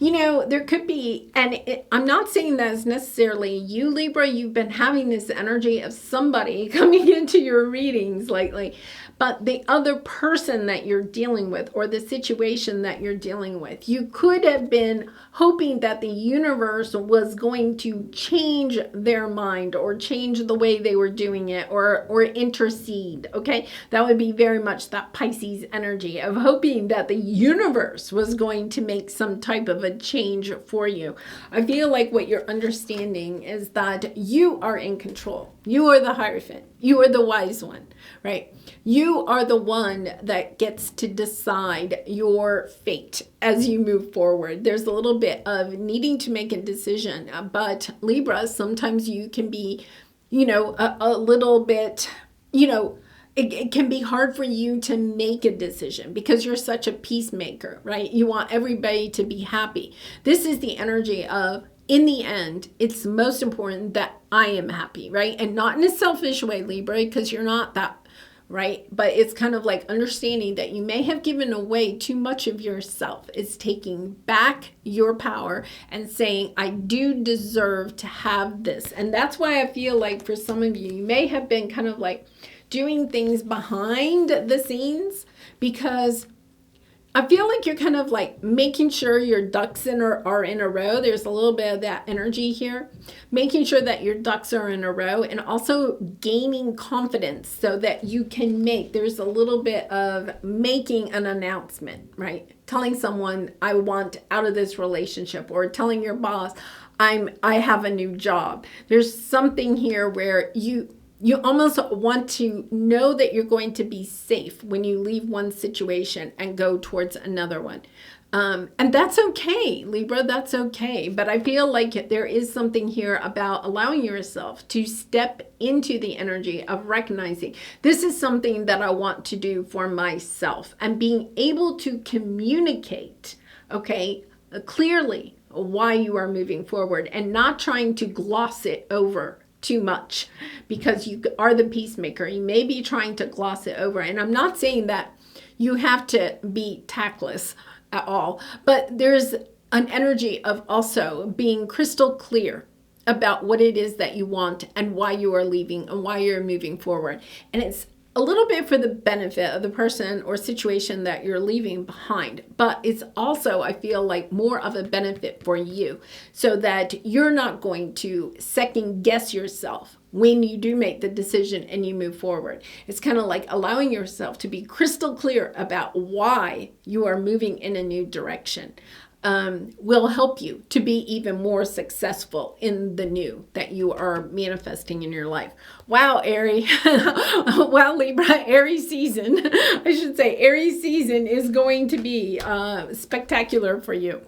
there could be, and I'm not saying that is necessarily you, Libra. You've been having this energy of somebody coming into your readings lately, but the other person that you're dealing with or the situation that you're dealing with, you could have been hoping that the universe was going to change their mind or change the way they were doing it or intercede, okay? That would be very much that Pisces energy of hoping that the universe was going to make some type of a change for you. I feel like what you're understanding is that you are in control. You are the Hierophant. You are the wise one, right? You are the one that gets to decide your fate as you move forward. There's a little bit of needing to make a decision, but Libra, sometimes you can be, a little bit, it can be hard for you to make a decision because you're such a peacemaker, right? You want everybody to be happy. This is the energy of, in the end, it's most important that I am happy, right? And not in a selfish way, Libra, because you're not that, right? But it's kind of like understanding that you may have given away too much of yourself. It's taking back your power and saying, I do deserve to have this. And that's why I feel like for some of you, you may have been kind of like doing things behind the scenes because I feel like you're kind of like making sure your ducks are in a row. There's a little bit of that energy here. Making sure that your ducks are in a row and also gaining confidence so that you can there's a little bit of making an announcement, right? Telling someone, I want out of this relationship, or telling your boss, I have a new job. There's something here where you almost want to know that you're going to be safe when you leave one situation and go towards another one. And that's okay, Libra, that's okay. But I feel like there is something here about allowing yourself to step into the energy of recognizing this is something that I want to do for myself, and being able to communicate, okay, clearly why you are moving forward, and not trying to gloss it over too much because you are the peacemaker. You may be trying to gloss it over. And I'm not saying that you have to be tactless at all, but there's an energy of also being crystal clear about what it is that you want and why you are leaving and why you're moving forward. And it's a little bit for the benefit of the person or situation that you're leaving behind, but it's also, I feel like, more of a benefit for you, so that you're not going to second guess yourself when you do make the decision and you move forward. It's kind of like allowing yourself to be crystal clear about why you are moving in a new direction. Will help you to be even more successful in the new that you are manifesting in your life. Wow, Aries. Wow, Libra, Aries season. I should say Aries season is going to be spectacular for you.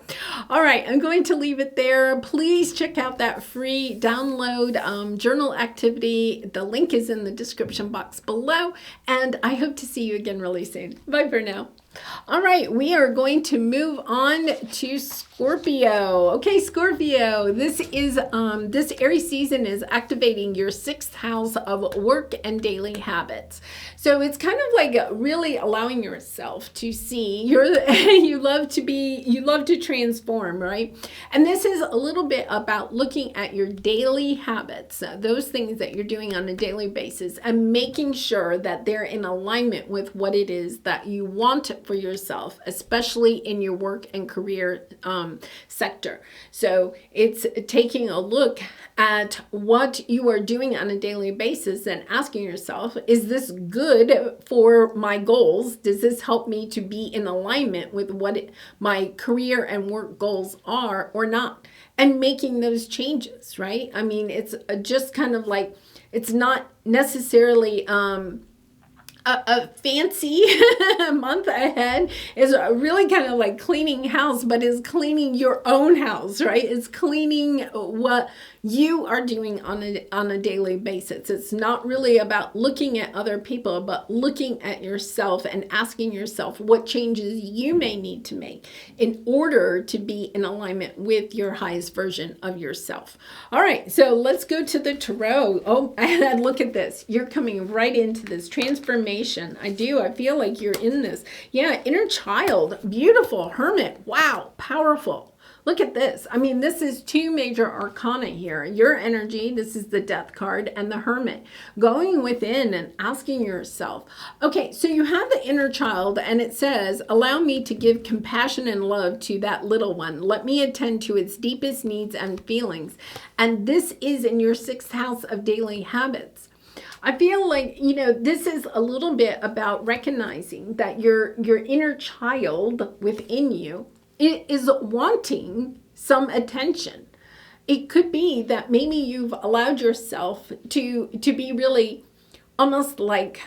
All right, I'm going to leave it there. Please check out that free download journal activity. The link is in the description box below, and I hope to see you again really soon. Bye for now. All right, we are going to move on to Scorpio. Okay, Scorpio, this Aries season is activating your 6th house of work and daily habits. So it's kind of like really allowing yourself to see you love to transform, right? And this is a little bit about looking at your daily habits, those things that you're doing on a daily basis, and making sure that they're in alignment with what it is that you want for yourself, especially in your work and career sector. So it's taking a look at what you are doing on a daily basis and asking yourself, is this good for my goals? Does this help me to be in alignment with what my career and work goals are or not? And making those changes, right? I mean, it's just kind of like, it's not necessarily a fancy month ahead. Is really kind of like cleaning house, but is cleaning your own house, right? It's cleaning what you are doing on a daily basis. It's not really about looking at other people, but looking at yourself and asking yourself what changes you may need to make in order to be in alignment with your highest version of yourself. All right, so let's go to the tarot. Oh, and look at this. You're coming right into this transformation. I feel like you're in this. Yeah, inner child, beautiful, hermit. Wow, powerful. Look at this. I mean, this is 2 major arcana here. Your energy, this is the Death card, and the Hermit. Going within and asking yourself, okay, so you have the inner child, and it says, allow me to give compassion and love to that little one. Let me attend to its deepest needs and feelings. And this is in your 6th house of daily habits. I feel like, this is a little bit about recognizing that your inner child within you, it is wanting some attention. It could be that maybe you've allowed yourself to be really almost like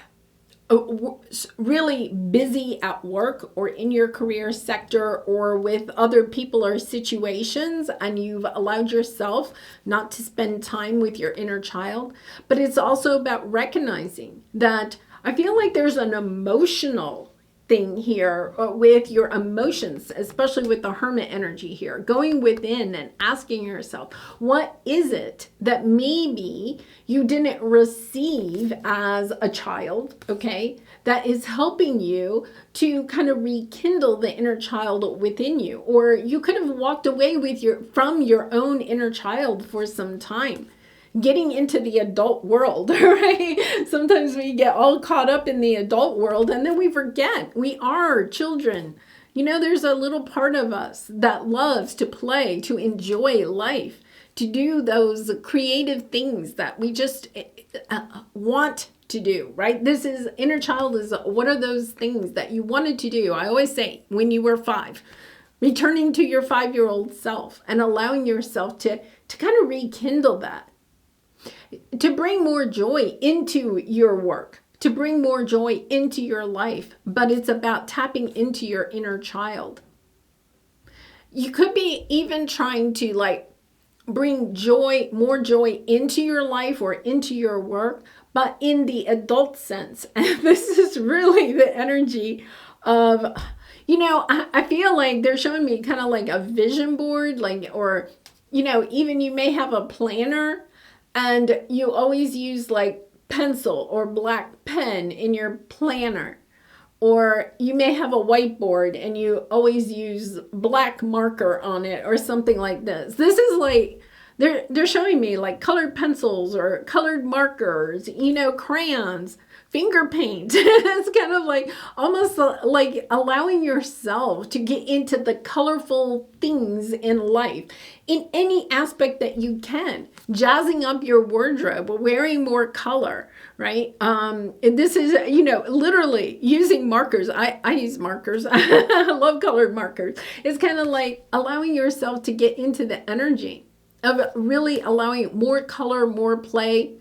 really busy at work or in your career sector or with other people or situations, and you've allowed yourself not to spend time with your inner child. But it's also about recognizing that I feel like there's an emotional thing here with your emotions, especially with the Hermit energy here, going within and asking yourself, what is it that maybe you didn't receive as a child, okay, that is helping you to kind of rekindle the inner child within you? Or you could have walked away from your own inner child for some time, getting into the adult world, right? Sometimes we get all caught up in the adult world and then we forget we are children. There's a little part of us that loves to play, to enjoy life, to do those creative things that we just want to do, right? This is inner child is what are those things that you wanted to do? I always say when you were 5, returning to your 5-year-old self and allowing yourself to kind of rekindle that. to bring more joy into your work, to bring more joy into your life, but it's about tapping into your inner child. You could be even trying to like bring joy, more joy into your life or into your work, but in the adult sense. And this is really the energy of, you know, I feel like they're showing me kind of like a vision board, like, or, you know, even you may have a planner and you always use like pencil or black pen in your planner. Or you may have a whiteboard and you always use black marker on it or something like this. This is like, they're showing me like colored pencils or colored markers, you know, crayons, finger paint. It's kind of like almost like allowing yourself to get into the colorful things in life in any aspect that you can. Jazzing up your wardrobe, wearing more color, right? And this is, you know, literally using markers. I use markers. I love colored markers. It's kind of like allowing yourself to get into the energy of really allowing more color, more play,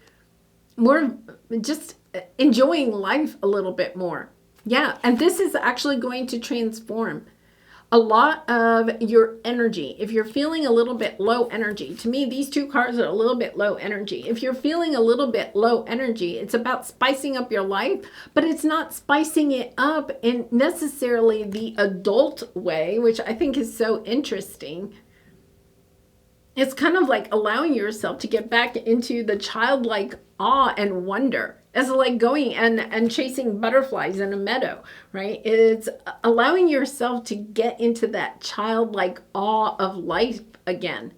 more just enjoying life a little bit more. Yeah, and this is actually going to transform a lot of your energy. If you're feeling a little bit low energy, to me, these two cards are a little bit low energy. If you're feeling a little bit low energy, it's about spicing up your life, but it's not spicing it up in necessarily the adult way, which I think is so interesting. It's kind of like allowing yourself to get back into the childlike awe and wonder. It's like going and chasing butterflies in a meadow, right? It's allowing yourself to get into that childlike awe of life again.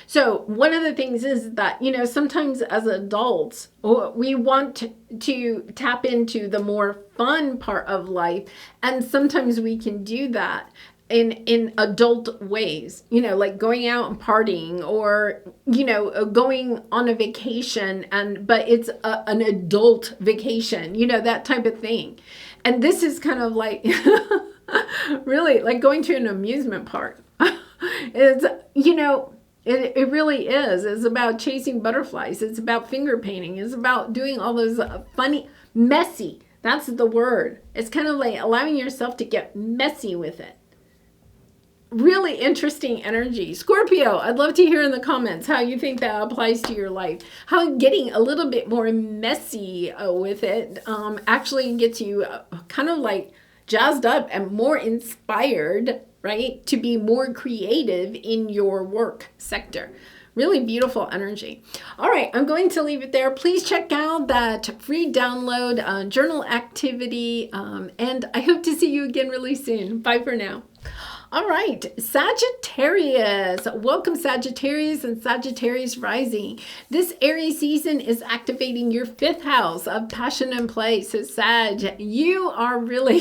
So one of the things is that, you know, sometimes as adults, we want to tap into the more fun part of life. And sometimes we can do that in adult ways, you know, like going out and partying or, you know, going on a vacation, but it's an adult vacation, you know, that type of thing. And this is kind of like really like going to an amusement park. It's, you know, it really is. It's about chasing butterflies. It's about finger painting. It's about doing all those funny, messy. That's the word. It's kind of like allowing yourself to get messy with it. Really interesting energy. Scorpio, I'd love to hear in the comments how you think that applies to your life. How getting a little bit more messy with it actually gets you kind of like jazzed up and more inspired, right? To be more creative in your work sector. Really beautiful energy. All right, I'm going to leave it there. Please check out that free download journal activity. And I hope to see you again really soon. Bye for now. All right, Sagittarius. Welcome, Sagittarius and Sagittarius rising. This Aries season is activating your 5th house of passion and play. So Sag, you are really,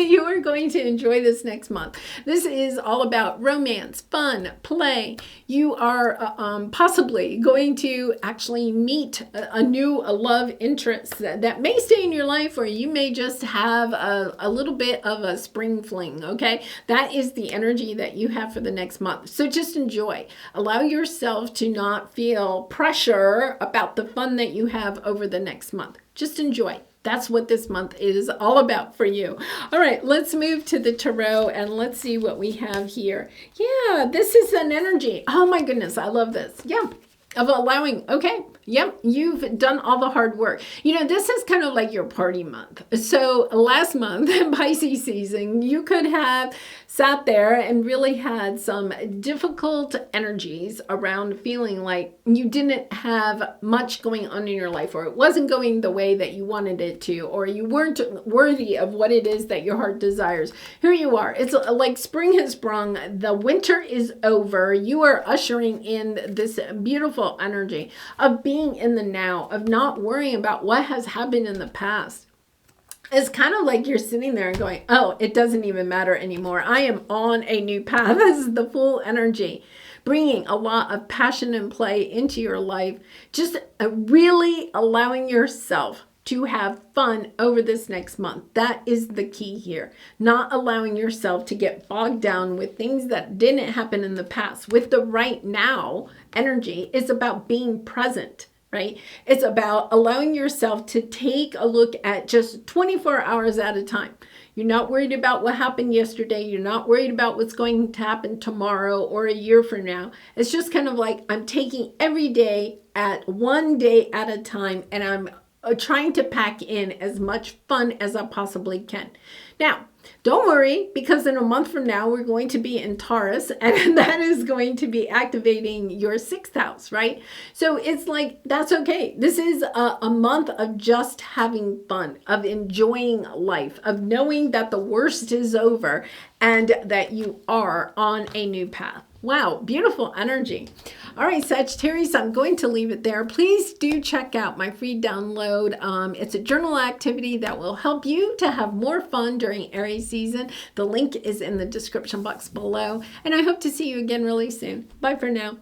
you are going to enjoy this next month. This is all about romance, fun, play. You are possibly going to actually meet a new love interest that may stay in your life, or you may just have a little bit of a spring fling, okay? That is the energy that you have for the next month. So just enjoy. Allow yourself to not feel pressure about the fun that you have over the next month. Just enjoy. That's what this month is all about for you. All right, let's move to the tarot and let's see what we have here. Yeah, this is an energy. Oh my goodness, I love this. Yeah, of allowing, okay. Yep, you've done all the hard work. You know, this is kind of like your party month. So last month, in Pisces season, you could have sat there and really had some difficult energies around feeling like you didn't have much going on in your life, or it wasn't going the way that you wanted it to, or you weren't worthy of what it is that your heart desires. Here you are. It's like spring has sprung. The winter is over. You are ushering in this beautiful energy of being in the now, of not worrying about what has happened in the past. It's kind of like you're sitting there and going, oh, it doesn't even matter anymore. I am on a new path. This is the full energy, bringing a lot of passion and play into your life. Just really allowing yourself to have fun over this next month. That is the key here. Not allowing yourself to get bogged down with things that didn't happen in the past. With the right now energy, it's about being present. right? It's about allowing yourself to take a look at just 24 hours at a time. You're not worried about what happened yesterday. You're not worried about what's going to happen tomorrow or a year from now. It's just kind of like I'm taking every day at one day at a time, and I'm trying to pack in as much fun as I possibly can. Now, don't worry, because in a month from now, we're going to be in Taurus, and that is going to be activating your 6th house, right? So it's like, that's okay. This is a month of just having fun, of enjoying life, of knowing that the worst is over and that you are on a new path. Wow, beautiful energy. All right, Sagittarius, I'm going to leave it there. Please do check out my free download. It's a journal activity that will help you to have more fun during Aries season. The link is in the description box below, and I hope to see you again really soon. Bye for now.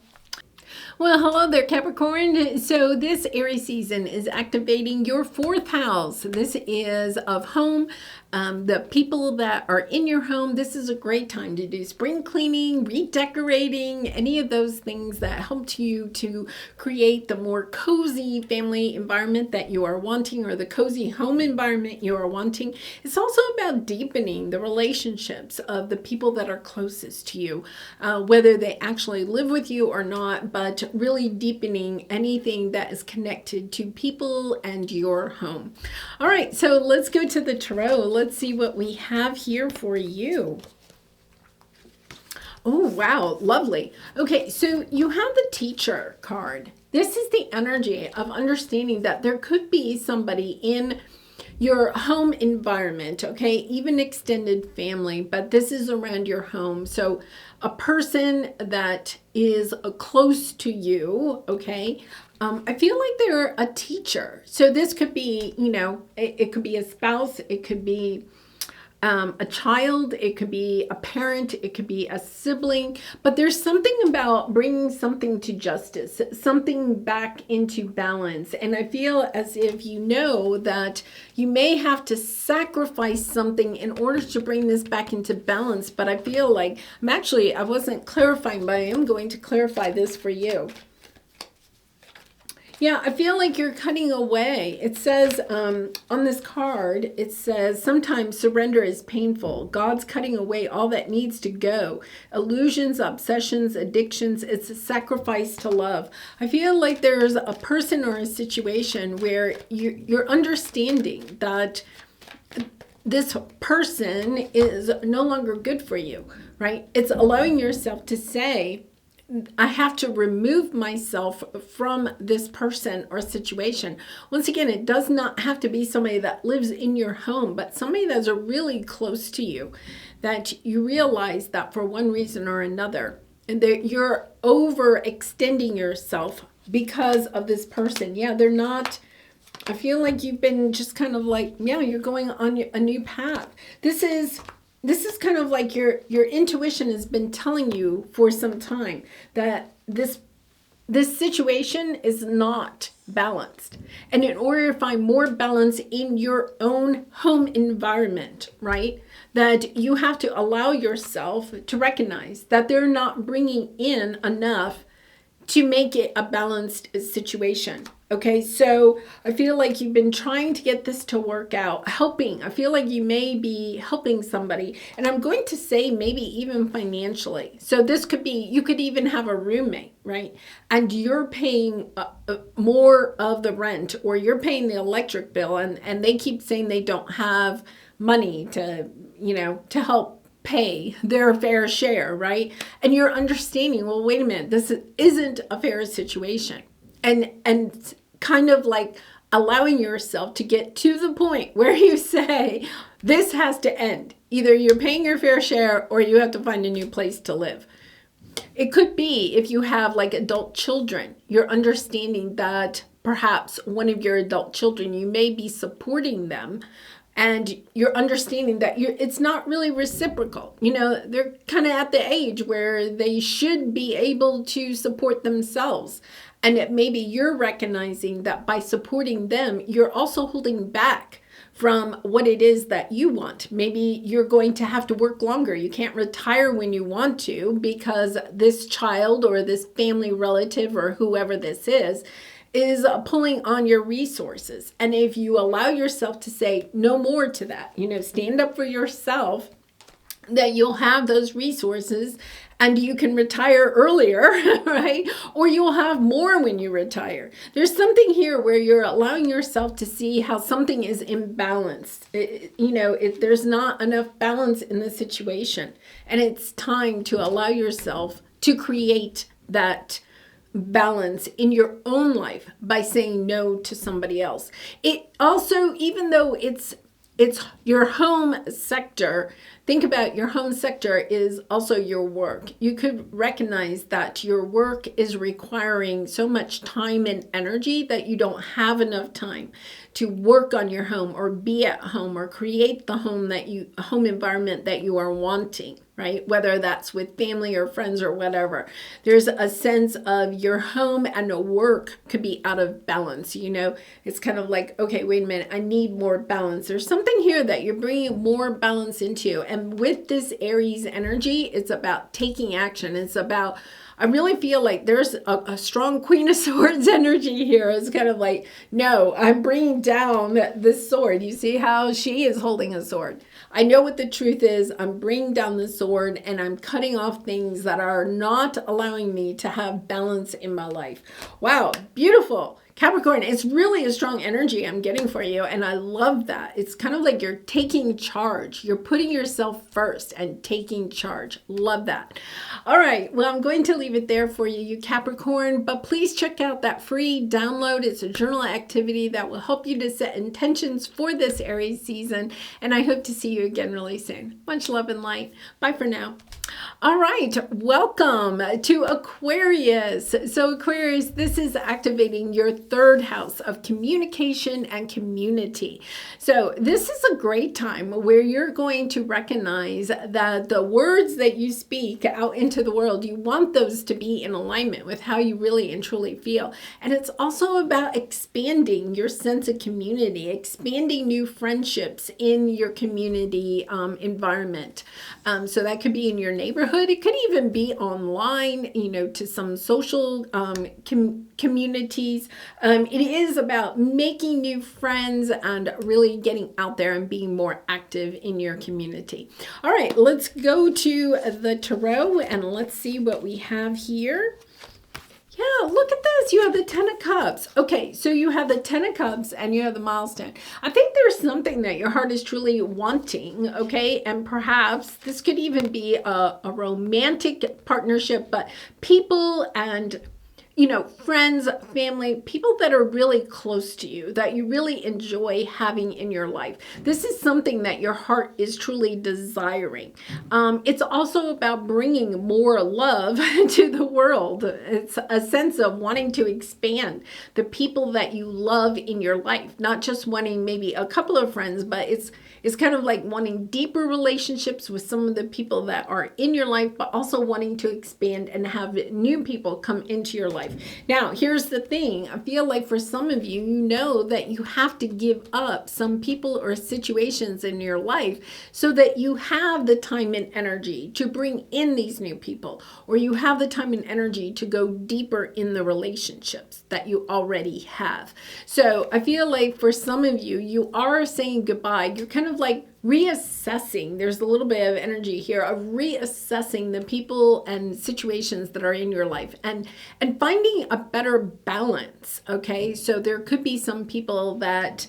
Well, hello there, Capricorn. So this Aries season is activating your 4th house. This is of home. The people that are in your home, this is a great time to do spring cleaning, redecorating, any of those things that helped you to create the more cozy family environment that you are wanting, or the cozy home environment you are wanting. It's also about deepening the relationships of the people that are closest to you, whether they actually live with you or not, but really deepening anything that is connected to people and your home. All right, so let's go to the tarot. Let's see what we have here for you. Oh, wow, lovely. Okay, so you have the Teacher card. This is the energy of understanding that there could be somebody in your home environment, okay, even extended family, but this is around your home. So a person that is close to you, okay, I feel like they're a teacher. So this could be, you know, it could be a spouse, it could be a child, it could be a parent, it could be a sibling, but there's something about bringing something to justice, something back into balance. And I feel as if you know that you may have to sacrifice something in order to bring this back into balance. But I feel like I wasn't clarifying, but I am going to clarify this for you. Yeah, I feel like you're cutting away. It says on this card, it says, sometimes surrender is painful. God's cutting away all that needs to go. Illusions, obsessions, addictions, it's a sacrifice to love. I feel like there's a person or a situation where you're understanding that this person is no longer good for you, right? It's allowing yourself to say, I have to remove myself from this person or situation. Once again, it does not have to be somebody that lives in your home, but somebody that's really close to you, that you realize that for one reason or another, and that you're overextending yourself because of this person. Yeah, they're not, I feel like you've been just kind of like, yeah, you're going on a new path. This is kind of like your intuition has been telling you for some time that this situation is not balanced. And in order to find more balance in your own home environment, right, that you have to allow yourself to recognize that they're not bringing in enough to make it a balanced situation. Okay, so I feel like you've been trying to get this to work out, helping. I feel like you may be helping somebody, and I'm going to say maybe even financially. So this could be, you could even have a roommate, right? And you're paying more of the rent, or you're paying the electric bill, and they keep saying they don't have money to, you know, to help pay their fair share, right? And you're understanding, well, wait a minute, this isn't a fair situation. And kind of like allowing yourself to get to the point where you say, this has to end. Either you're paying your fair share or you have to find a new place to live. It could be if you have like adult children, you're understanding that perhaps one of your adult children, you may be supporting them, and you're understanding that it's not really reciprocal. You know, they're kind of at the age where they should be able to support themselves. And maybe you're recognizing that by supporting them, you're also holding back from what it is that you want. Maybe you're going to have to work longer. You can't retire when you want to because this child or this family relative or whoever this is is pulling on your resources. And if you allow yourself to say no more to that, stand up for yourself, that you'll have those resources and you can retire earlier, right? Or you'll have more when you retire. There's something here where you're allowing yourself to see how something is imbalanced. There's not enough balance in the situation. And it's time to allow yourself to create that balance in your own life by saying no to somebody else. It also, even though it's your home sector, think about your home sector is also your work. You could recognize that your work is requiring so much time and energy that you don't have enough time to work on your home or be at home or create the home environment that you are wanting, right? Whether that's with family or friends or whatever. There's a sense of your home and work could be out of balance. It's kind of like, okay, wait a minute, I need more balance. There's something here that you're bringing more balance into. And with this Aries energy, it's about taking action. It's about, I really feel like there's a strong Queen of Swords energy here. It's kind of like, no, I'm bringing down this sword. You see how she is holding a sword. I know what the truth is. I'm bringing down the sword and I'm cutting off things that are not allowing me to have balance in my life. Wow, beautiful. Capricorn, it's really a strong energy I'm getting for you, and I love that. It's kind of like you're taking charge. You're putting yourself first and taking charge. Love that. All right, well, I'm going to leave it there for you, Capricorn, but please check out that free download. It's a journal activity that will help you to set intentions for this Aries season, and I hope to see you again really soon. Much love and light. Bye for now. All right, welcome to Aquarius. So Aquarius, this is activating your third house of communication and community. So this is a great time where you're going to recognize that the words that you speak out into the world, you want those to be in alignment with how you really and truly feel. And it's also about expanding your sense of community, expanding new friendships in your community environment. So that could be in your neighborhood. It could even be online, to some social communities. It is about making new friends and really getting out there and being more active in your community. All right, let's go to the tarot and let's see what we have here. Yeah, look at this. You have the Ten of Cups. Okay, so you have the Ten of Cups and you have the milestone. I think there's something that your heart is truly wanting, okay? And perhaps this could even be a romantic partnership, but people and friends, family, people that are really close to you, that you really enjoy having in your life. This is something that your heart is truly desiring. It's also about bringing more love to the world. It's a sense of wanting to expand the people that you love in your life, not just wanting maybe a couple of friends, but it's kind of like wanting deeper relationships with some of the people that are in your life, but also wanting to expand and have new people come into your life. Now, here's the thing. I feel like for some of you, you know that you have to give up some people or situations in your life so that you have the time and energy to bring in these new people, or you have the time and energy to go deeper in the relationships that you already have. So I feel like for some of you, you are saying goodbye. You're kind of like reassessing. There's a little bit of energy here of reassessing the people and situations that are in your life and finding a better balance. Okay, so there could be some people that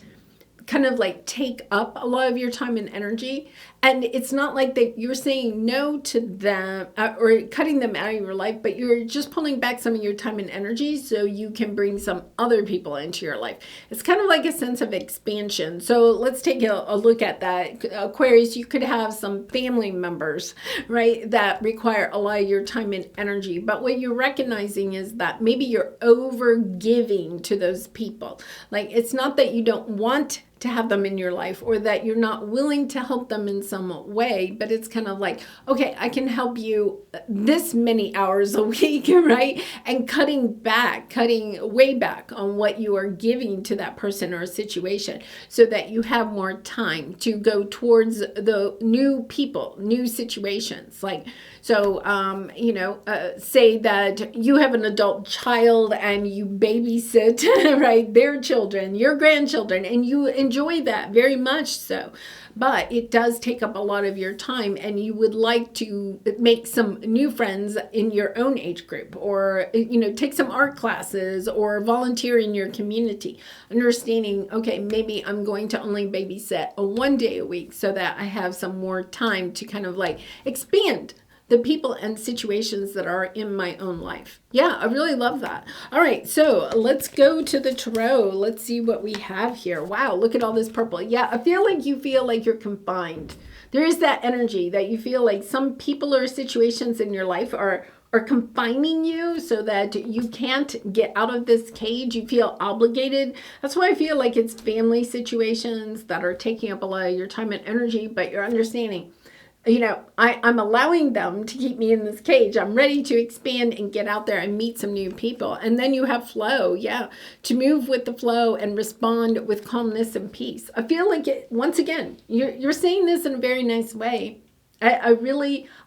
kind of like take up a lot of your time and energy, and it's not like that you're saying no to them or cutting them out of your life, but you're just pulling back some of your time and energy so you can bring some other people into your life. It's kind of like a sense of expansion. So let's take a look at that. Aquarius, you could have some family members, right, that require a lot of your time and energy, but what you're recognizing is that maybe you're over giving to those people. Like, it's not that you don't want to have them in your life or that you're not willing to help them in some way, but it's kind of like, okay, I can help you this many hours a week, right? And cutting way back on what you are giving to that person or situation so that you have more time to go towards the new people, new situations. Like, So, say that you have an adult child and you babysit, right, their children, your grandchildren, and you enjoy that very much so. But it does take up a lot of your time, and you would like to make some new friends in your own age group, or, take some art classes or volunteer in your community. Understanding, okay, maybe I'm going to only babysit one day a week so that I have some more time to kind of like expand the people and situations that are in my own life. Yeah, I really love that. All right, so let's go to the tarot. Let's see what we have here. Wow, look at all this purple. Yeah, I feel like you're confined. There is that energy that you feel like some people or situations in your life are confining you so that you can't get out of this cage. You feel obligated. That's why I feel like it's family situations that are taking up a lot of your time and energy, but you're understanding, I'm allowing them to keep me in this cage. I'm ready to expand and get out there and meet some new people. And then you have flow, to move with the flow and respond with calmness and peace. I feel like once again, you're saying this in a very nice way. I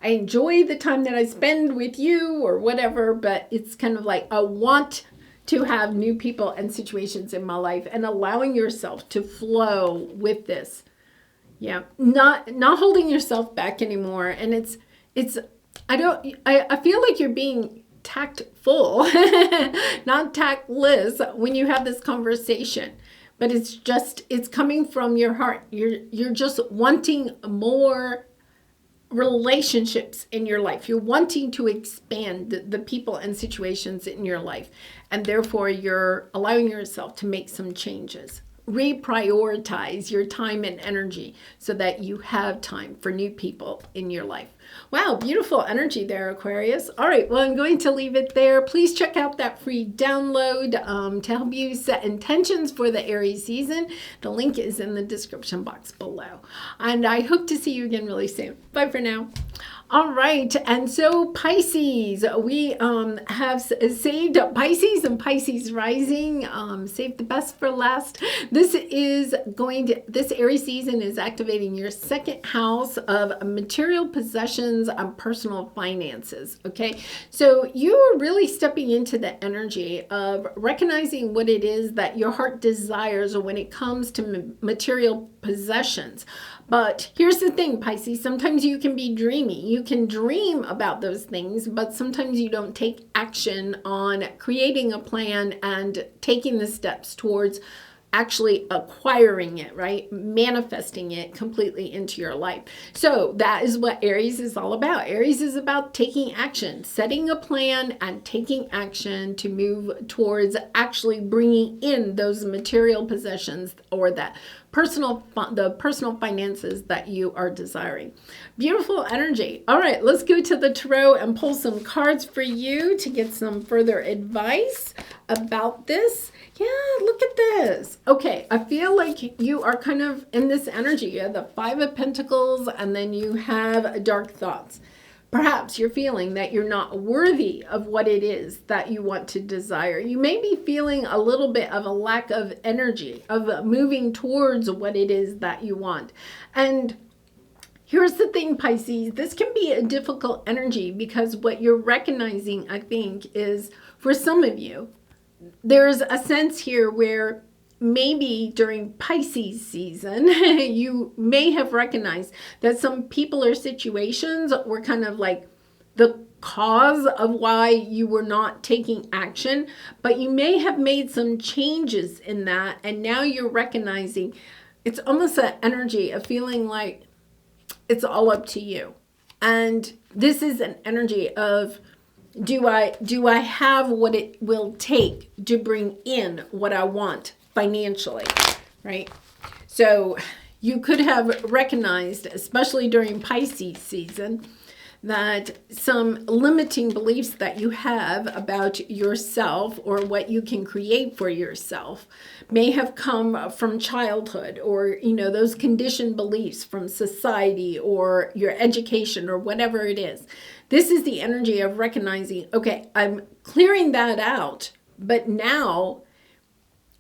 enjoy the time that I spend with you or whatever, but it's kind of like I want to have new people and situations in my life, and allowing yourself to flow with this. Yeah, not holding yourself back anymore. And I feel like you're being tactful, not tactless when you have this conversation. But it's coming from your heart. You're just wanting more relationships in your life. You're wanting to expand the people and situations in your life. And therefore you're allowing yourself to make some changes. Reprioritize your time and energy so that you have time for new people in your life. Wow, beautiful energy there, Aquarius. All right, well, I'm going to leave it there. Please check out that free download to help you set intentions for the Aries season. The link is in the description box below. And I hope to see you again really soon. Bye for now. All right, and so Pisces, we have saved Pisces and Pisces rising, saved the best for last. This Aries season is activating your second house of material possessions and personal finances, okay? So you are really stepping into the energy of recognizing what it is that your heart desires when it comes to material possessions. But here's the thing, Pisces, sometimes you can be dreamy. You can dream about those things, but sometimes you don't take action on creating a plan and taking the steps towards actually acquiring it, right? Manifesting it completely into your life. So that is what Aries is all about. Aries is about taking action, setting a plan and taking action to move towards actually bringing in those material possessions or the personal finances that you are desiring. Beautiful energy. All right, let's go to the tarot and pull some cards for you to get some further advice about this. Yeah, look at this. Okay, I feel like you are kind of in this energy. You have the Five of Pentacles, and then you have dark thoughts. Perhaps you're feeling that you're not worthy of what it is that you want to desire. You may be feeling a little bit of a lack of energy, of moving towards what it is that you want. And here's the thing, Pisces, this can be a difficult energy because what you're recognizing, I think, is for some of you, there's a sense here where maybe during Pisces season, you may have recognized that some people or situations were kind of like the cause of why you were not taking action, but you may have made some changes in that. And now you're recognizing it's almost an energy of feeling like it's all up to you. And this is an energy of, do I have what it will take to bring in what I want financially, right? So you could have recognized, especially during Pisces season, that some limiting beliefs that you have about yourself or what you can create for yourself may have come from childhood, or those conditioned beliefs from society or your education or whatever it is. This is the energy of recognizing, okay, I'm clearing that out, but now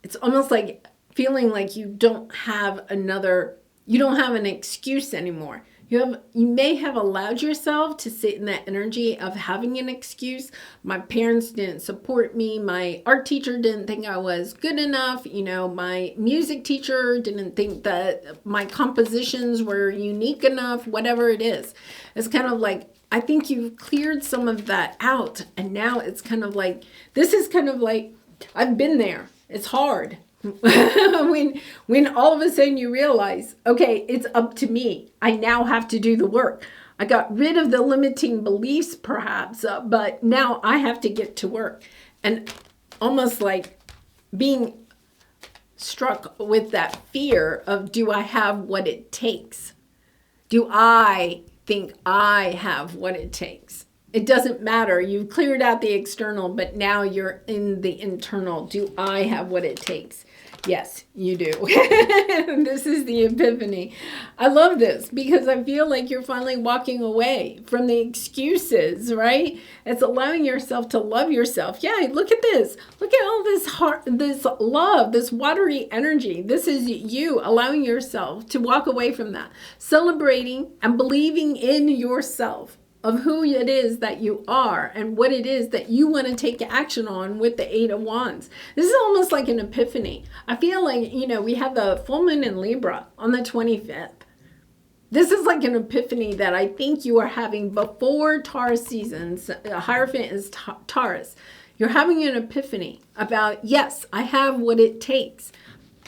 it's almost like feeling like you don't have an excuse anymore. You may have allowed yourself to sit in that energy of having an excuse. My parents didn't support me. My art teacher didn't think I was good enough. You know, my music teacher didn't think that my compositions were unique enough, whatever it is. It's kind of like, I think you've cleared some of that out. And now it's kind of like, this is kind of like, I've been there. It's hard. when all of a sudden you realize, okay, it's up to me. I now have to do the work. I got rid of the limiting beliefs perhaps, but now I have to get to work. And almost like being struck with that fear of, do I have what it takes? Do I think I have what it takes? It doesn't matter. You've cleared out the external, but now you're in the internal. Do I have what it takes? Yes, you do. This is the epiphany. I love this because I feel like you're finally walking away from the excuses, right? It's allowing yourself to love yourself. Yeah, look at this. Look at all this heart, this love, this watery energy. This is you allowing yourself to walk away from that, celebrating and believing in yourself, of who it is that you are and what it is that you want to take action on with the Eight of Wands. This is almost like an epiphany. I feel like, you know, we have the full moon in Libra on the 25th. This is like an epiphany that I think you are having before Taurus seasons. Hierophant is Taurus. You're having an epiphany about, yes, I have what it takes.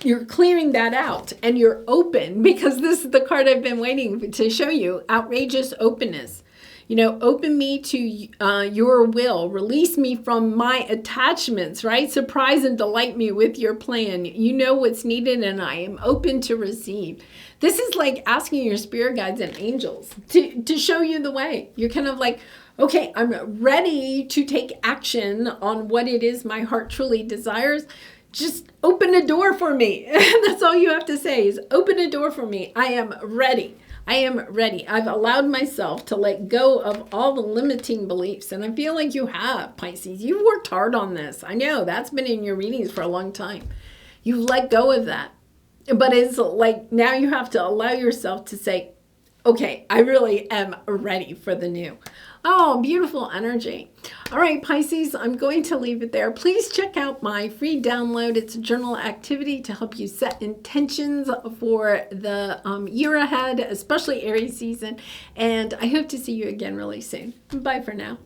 You're clearing that out and you're open, because this is the card I've been waiting to show you. Outrageous openness. You know, open me to your will. Release me from my attachments, right? Surprise and delight me with your plan. You know what's needed and I am open to receive. This is like asking your spirit guides and angels to show you the way. You're kind of like, okay, I'm ready to take action on what it is my heart truly desires. Just open a door for me. That's all you have to say is open a door for me. I am ready. I am ready. I've allowed myself to let go of all the limiting beliefs. And I feel like you have, Pisces. You've worked hard on this. I know that's been in your readings for a long time. You've let go of that. But it's like now you have to allow yourself to say, okay, I really am ready for the new. Oh, beautiful energy. All right, Pisces, I'm going to leave it there. Please check out my free download. It's a journal activity to help you set intentions for the year ahead, especially Aries season. And I hope to see you again really soon. Bye for now.